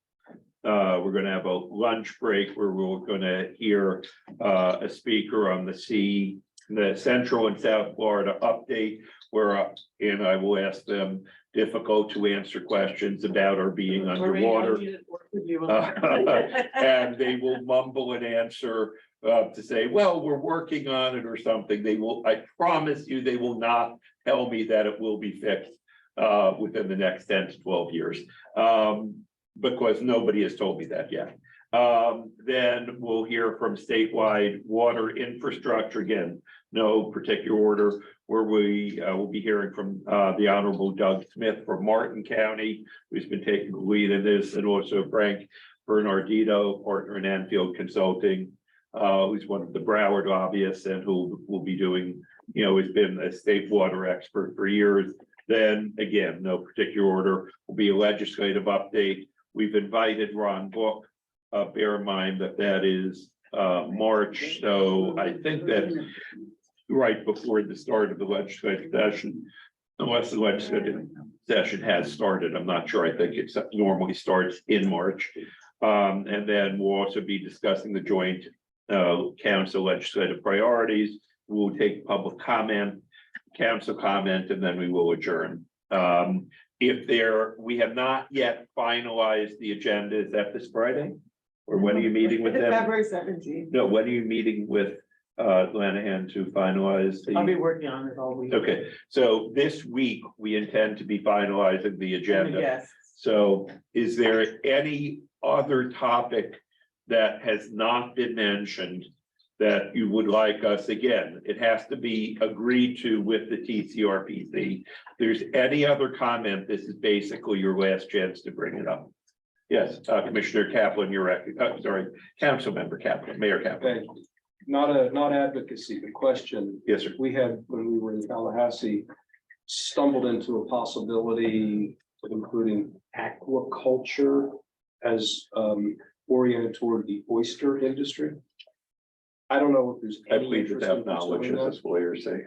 We're going to have a lunch break where we're going to hear a speaker on the Central and South Florida update, where and I will ask them difficult to answer questions about our being underwater. And they will mumble an answer to say, well, we're working on it or something. They will, I promise you, they will not tell me that it will be fixed within the next 10 to 12 years. Because nobody has told me that yet. Then we'll hear from statewide water infrastructure, again, no particular order, where we will be hearing from the Honorable Doug Smith from Martin County, who's been taking the lead in this, and also Frank Bernardino, partner in Anfield Consulting, who's one of the Broward lobbyists and who will be doing, has been a state water expert for years. Then again, no particular order, will be a legislative update. We've invited Ron Book. Bear in mind that that is March, so I think that right before the start of the legislative session, unless the legislative session has started, I'm not sure, I think it normally starts in March. And then we'll also be discussing the joint council legislative priorities. We'll take public comment, council comment, and then we will adjourn. We have not yet finalized the agenda, is that this Friday? Or when are you meeting with them? February 17th. No, when are you meeting with Lanahan to finalize I'll be the? working on it all week. Okay, so this week we intend to be finalizing the agenda. Yes. So is there any other topic that has not been mentioned that you would like us, again, it has to be agreed to with the TCRPC. If there's any other comment, this is basically your last chance to bring it up. Yes, Commissioner Kaplan, sorry, Councilmember Kaplan, Mayor Kaplan. Thank you. Not advocacy, but question. Yes, sir. We had, when we were in Tallahassee, stumbled into a possibility of including aquaculture as oriented toward the oyster industry. I don't know if there's I any plead interest without in knowledge, pursuing as that. this lawyers say.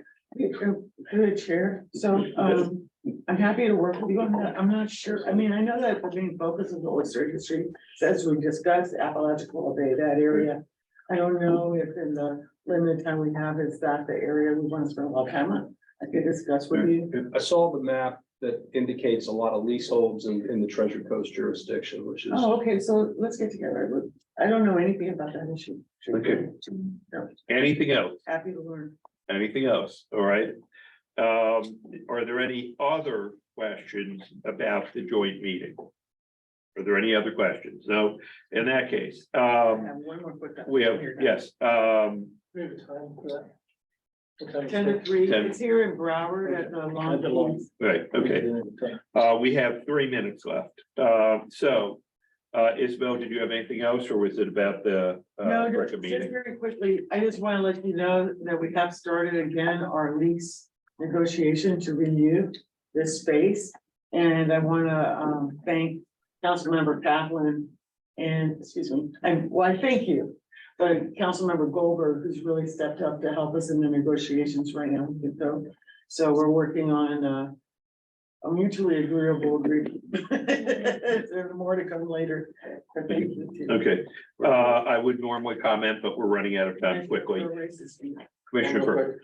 Good chair. So I'm happy to work with you on that. I'm not sure. I mean, I know that the main focus of the oyster industry, as we discussed, Apalachicola Bay, that area. I don't know if in the limited time we have, is that the area we want to spend a lot of time on? I could discuss with you. I saw the map that indicates a lot of leaseholds in the Treasure Coast jurisdiction, which is. Oh, okay, so let's get together. I don't know anything about that issue. Okay. No, Anything else? happy to learn. Anything else? All right. Are there any other questions about the joint meeting? Are there any other questions? No, in that case, I have one more quick. we have, yes, We have a time for that. What time is 10 to it? 3, 10. it's here in Broward at the At the lawn. lawn. right, okay. We have 3 minutes left. Isabel, did you have anything else, or was it about the No, just meeting? very quickly, I just want to let you know that we have started again our lease negotiation to renew this space. And I want to thank Councilmember Kaplan and, excuse me, I thank you. But Councilmember Goldberg, who's really stepped up to help us in the negotiations right now. So we're working on a mutually agreeable agreement. There's more to come later. Thank you. Okay, I would normally comment, but we're running out of time quickly. Commissioner Burke.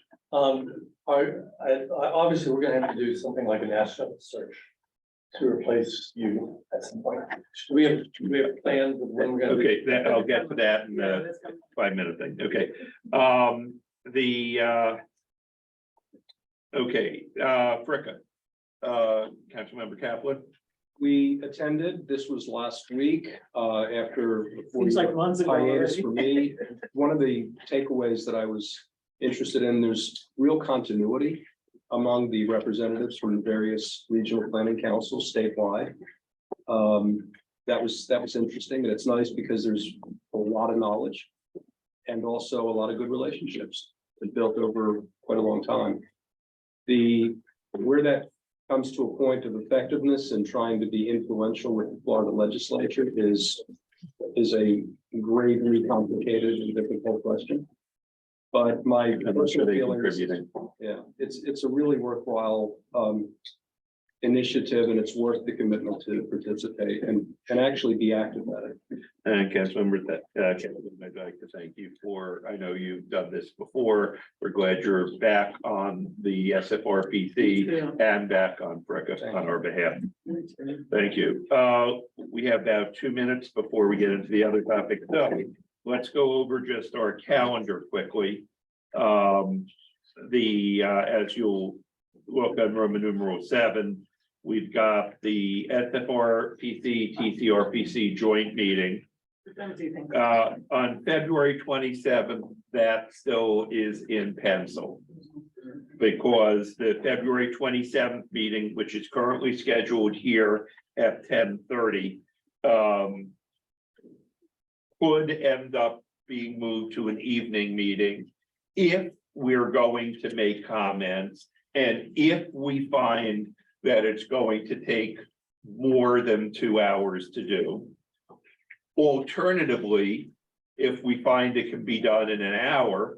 Obviously, we're gonna have to do something like a national search to replace you at some point. Do we have plans of when we're gonna? Okay, I'll get to that in the 5-minute thing. Okay. Fricka. Councilmember Kaplan. We attended, this was last week, after. a Seems like 40 months ago hiatus already. for me. One of the takeaways that I was interested in, there's real continuity among the representatives from the various regional planning councils statewide. That was interesting, and it's nice because there's a lot of knowledge and also a lot of good relationships that built over quite a long time. Where that comes to a point of effectiveness and trying to be influential with the Florida legislature is a gravely complicated and difficult question. But my personal feeling is, yeah, it's a really worthwhile initiative, and it's worth the commitment to participate and actually be active at it. And Councilmember, I'd like to thank you for, I know you've done this before. We're glad you're back on the SFRPC and back on Fricka on our behalf. Thank you. We have about 2 minutes before we get into the other topic. So let's go over just our calendar quickly. As you'll look on Roman numeral 7, we've got the SFRPC TCRPC joint meeting. On February 27th, that still is in pencil. Because the February 27th meeting, which is currently scheduled here at 10:30, could end up being moved to an evening meeting if we're going to make comments, and if we find that it's going to take more than 2 hours to do. Alternatively, if we find it can be done in an hour,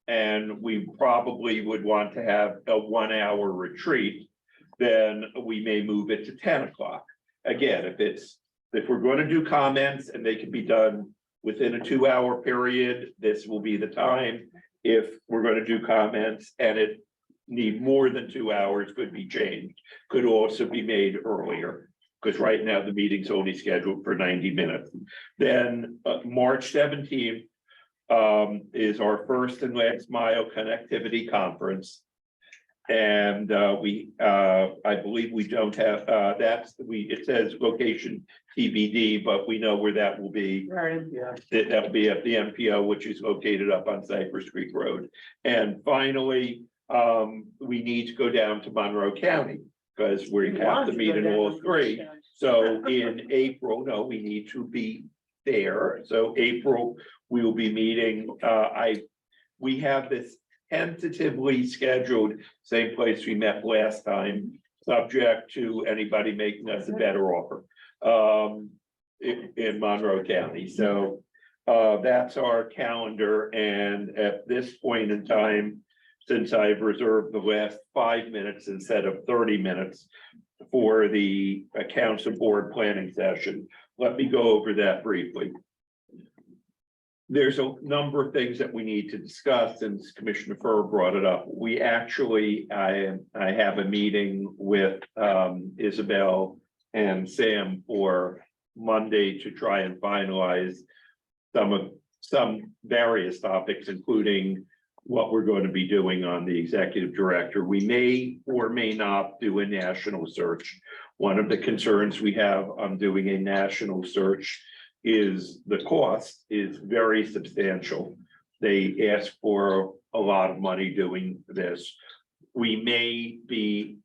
and we probably would want to have a 1 hour retreat, then we may move it to 10 o'clock. Again, if we're going to do comments and they can be done within a 2 hour period, this will be the time. If we're going to do comments and it need more than 2 hours, could be changed, could also be made earlier. Because right now the meeting's only scheduled for 90 minutes. Then March 17th is our first and last mile connectivity conference. And I believe we don't have, it says location TBD, but we know where that will be. Right, yeah. That'll be at the MPO, which is located up on Cypress Creek Road. And finally, we need to go down to Monroe County, because we have to meet in all three. So in April, no, we need to be there. So April, we will be meeting, we have this tentatively scheduled, same place we met last time, subject to anybody making us a better offer in Monroe County. So that's our calendar. And at this point in time, since I've reserved the last 5 minutes instead of 30 minutes for the council board planning session, let me go over that briefly. There's a number of things that we need to discuss, since Commissioner Furr brought it up. We actually, I have a meeting with Isabel and Sam for Monday to try and finalize some various topics, including what we're going to be doing on the executive director. We may or may not do a national search. One of the concerns we have on doing a national search is the cost is very substantial. They ask for a lot of money doing this. We may be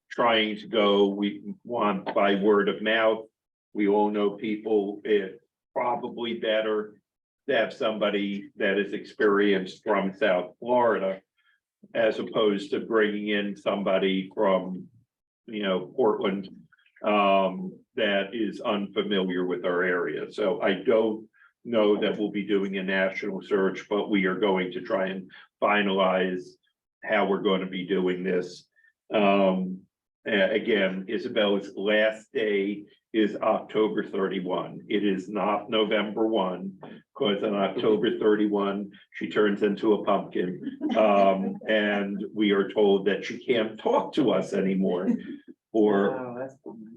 trying to go, we want by word of mouth. We all know people, it's probably better to have somebody that is experienced from South Florida, as opposed to bringing in somebody from, Portland, that is unfamiliar with our area. So I don't know that we'll be doing a national search, but we are going to try and finalize how we're going to be doing this. Again, Isabel's last day is October 31. It is not November 1, because on October 31, she turns into a pumpkin. And we are told that she can't talk to us anymore, or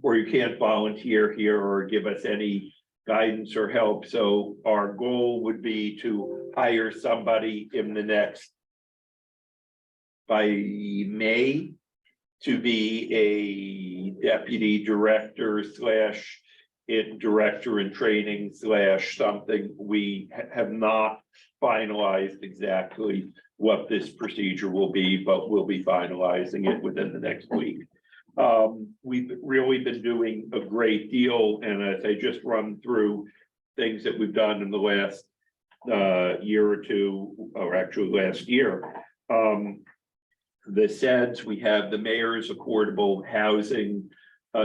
you can't volunteer here or give us any guidance or help. So our goal would be to hire somebody in the next, by May, to be a deputy director / director in training / something. We have not finalized exactly what this procedure will be, but we'll be finalizing it within the next week. We've really been doing a great deal, and as I just run through things that we've done in the last year or two, or actually last year. The SEDS, we have the Mayor's Affordable Housing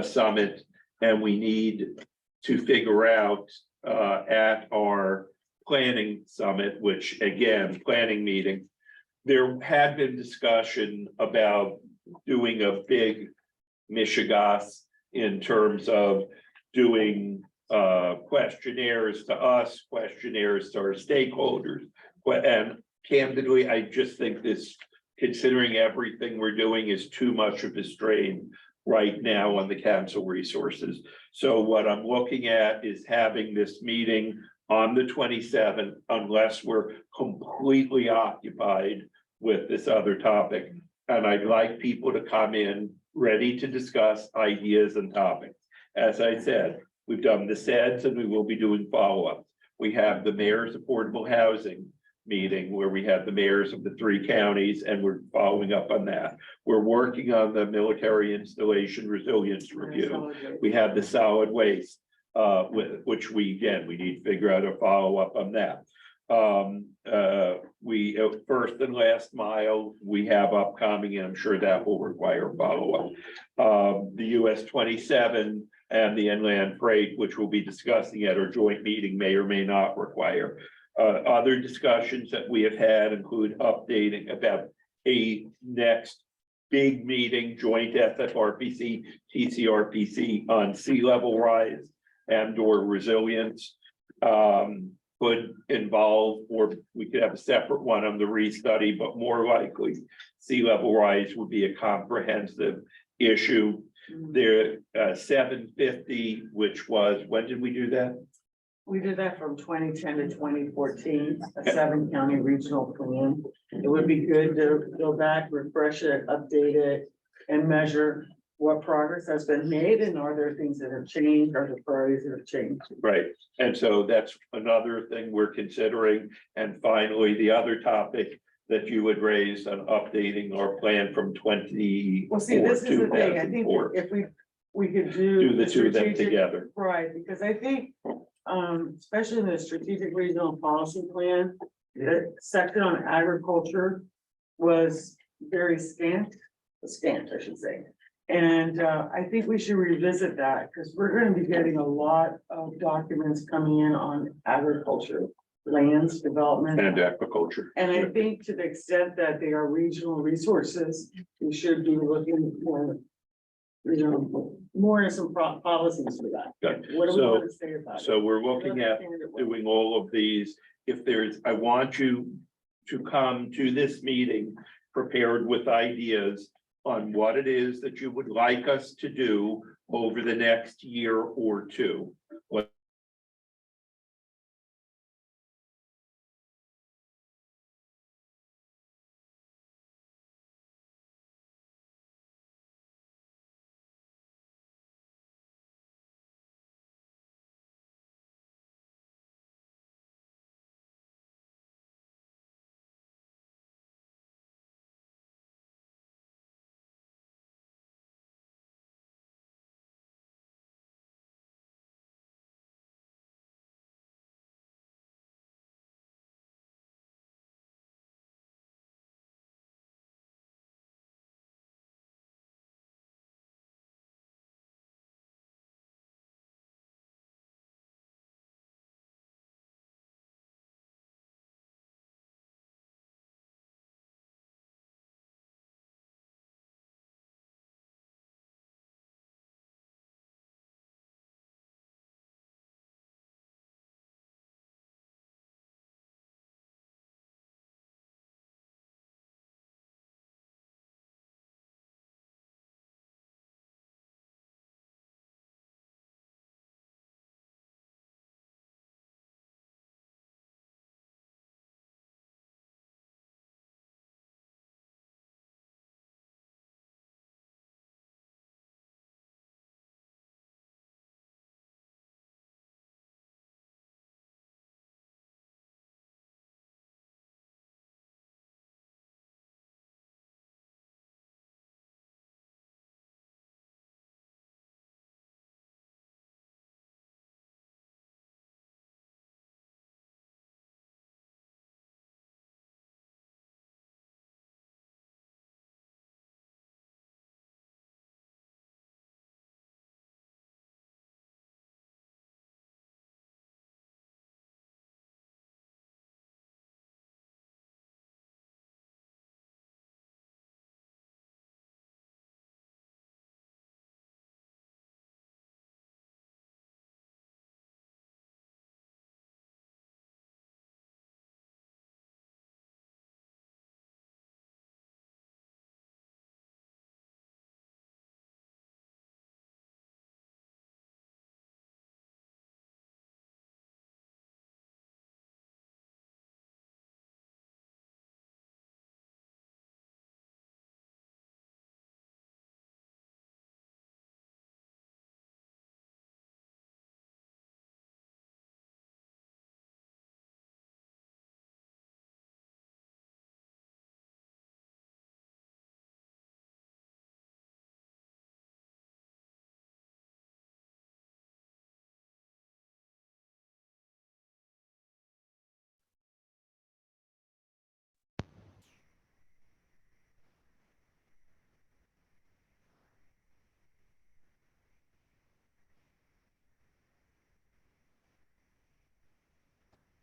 Summit, and we need to figure out at our planning summit, which again, planning meeting, there had been discussion about doing a big Michigas in terms of doing questionnaires to us, questionnaires to our stakeholders. And candidly, I just think this, considering everything we're doing, is too much of a strain right now on the council resources. So what I'm looking at is having this meeting on the 27th, unless we're completely occupied with this other topic. And I'd like people to come in ready to discuss ideas and topics. As I said, we've done the SEDS and we will be doing follow-ups. We have the Mayor's Affordable Housing meeting where we have the mayors of the 3 counties, and we're following up on that. We're working on the military installation resilience review. We have the solid waste, which we need to figure out a follow-up on that. We first and last mile we have upcoming, and I'm sure that will require follow-up. The US 27 and the inland freight, which we'll be discussing at our joint meeting, may or may not require Other discussions that we have had include updating about a next big meeting, joint SFRPC, TCRPC on sea level rise and or resilience. Could involve, or we could have a separate one on the restudy, but more likely sea level rise would be a comprehensive issue. There, 750, which was, when did we do that? We did that from 2010 to 2014, a 7-county regional plan. It would be good to go back, refresh it, update it, and measure what progress has been made, and are there things that have changed, are there priorities that have changed? Right, and so that's another thing we're considering. And finally, the other topic that you would raise on updating our plan from 20. Well, see, this is the thing, I think if we could Do the two of them strategic- together. Right, because I think, especially in the strategic regional policy plan, the section on agriculture was very scant, I should say. And I think we should revisit that, because we're gonna be getting a lot of documents coming in on agriculture, lands development. And aquaculture. And I think to the extent that they are regional resources, we should be looking more, more into some policies for that. Good. What do we So- want to say about it? So we're looking at Understand it well. doing all of these. If there's, I want you to come to this meeting prepared with ideas on what it is that you would like us to do over the next year or two.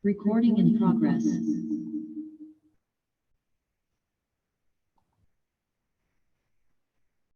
Recording in progress.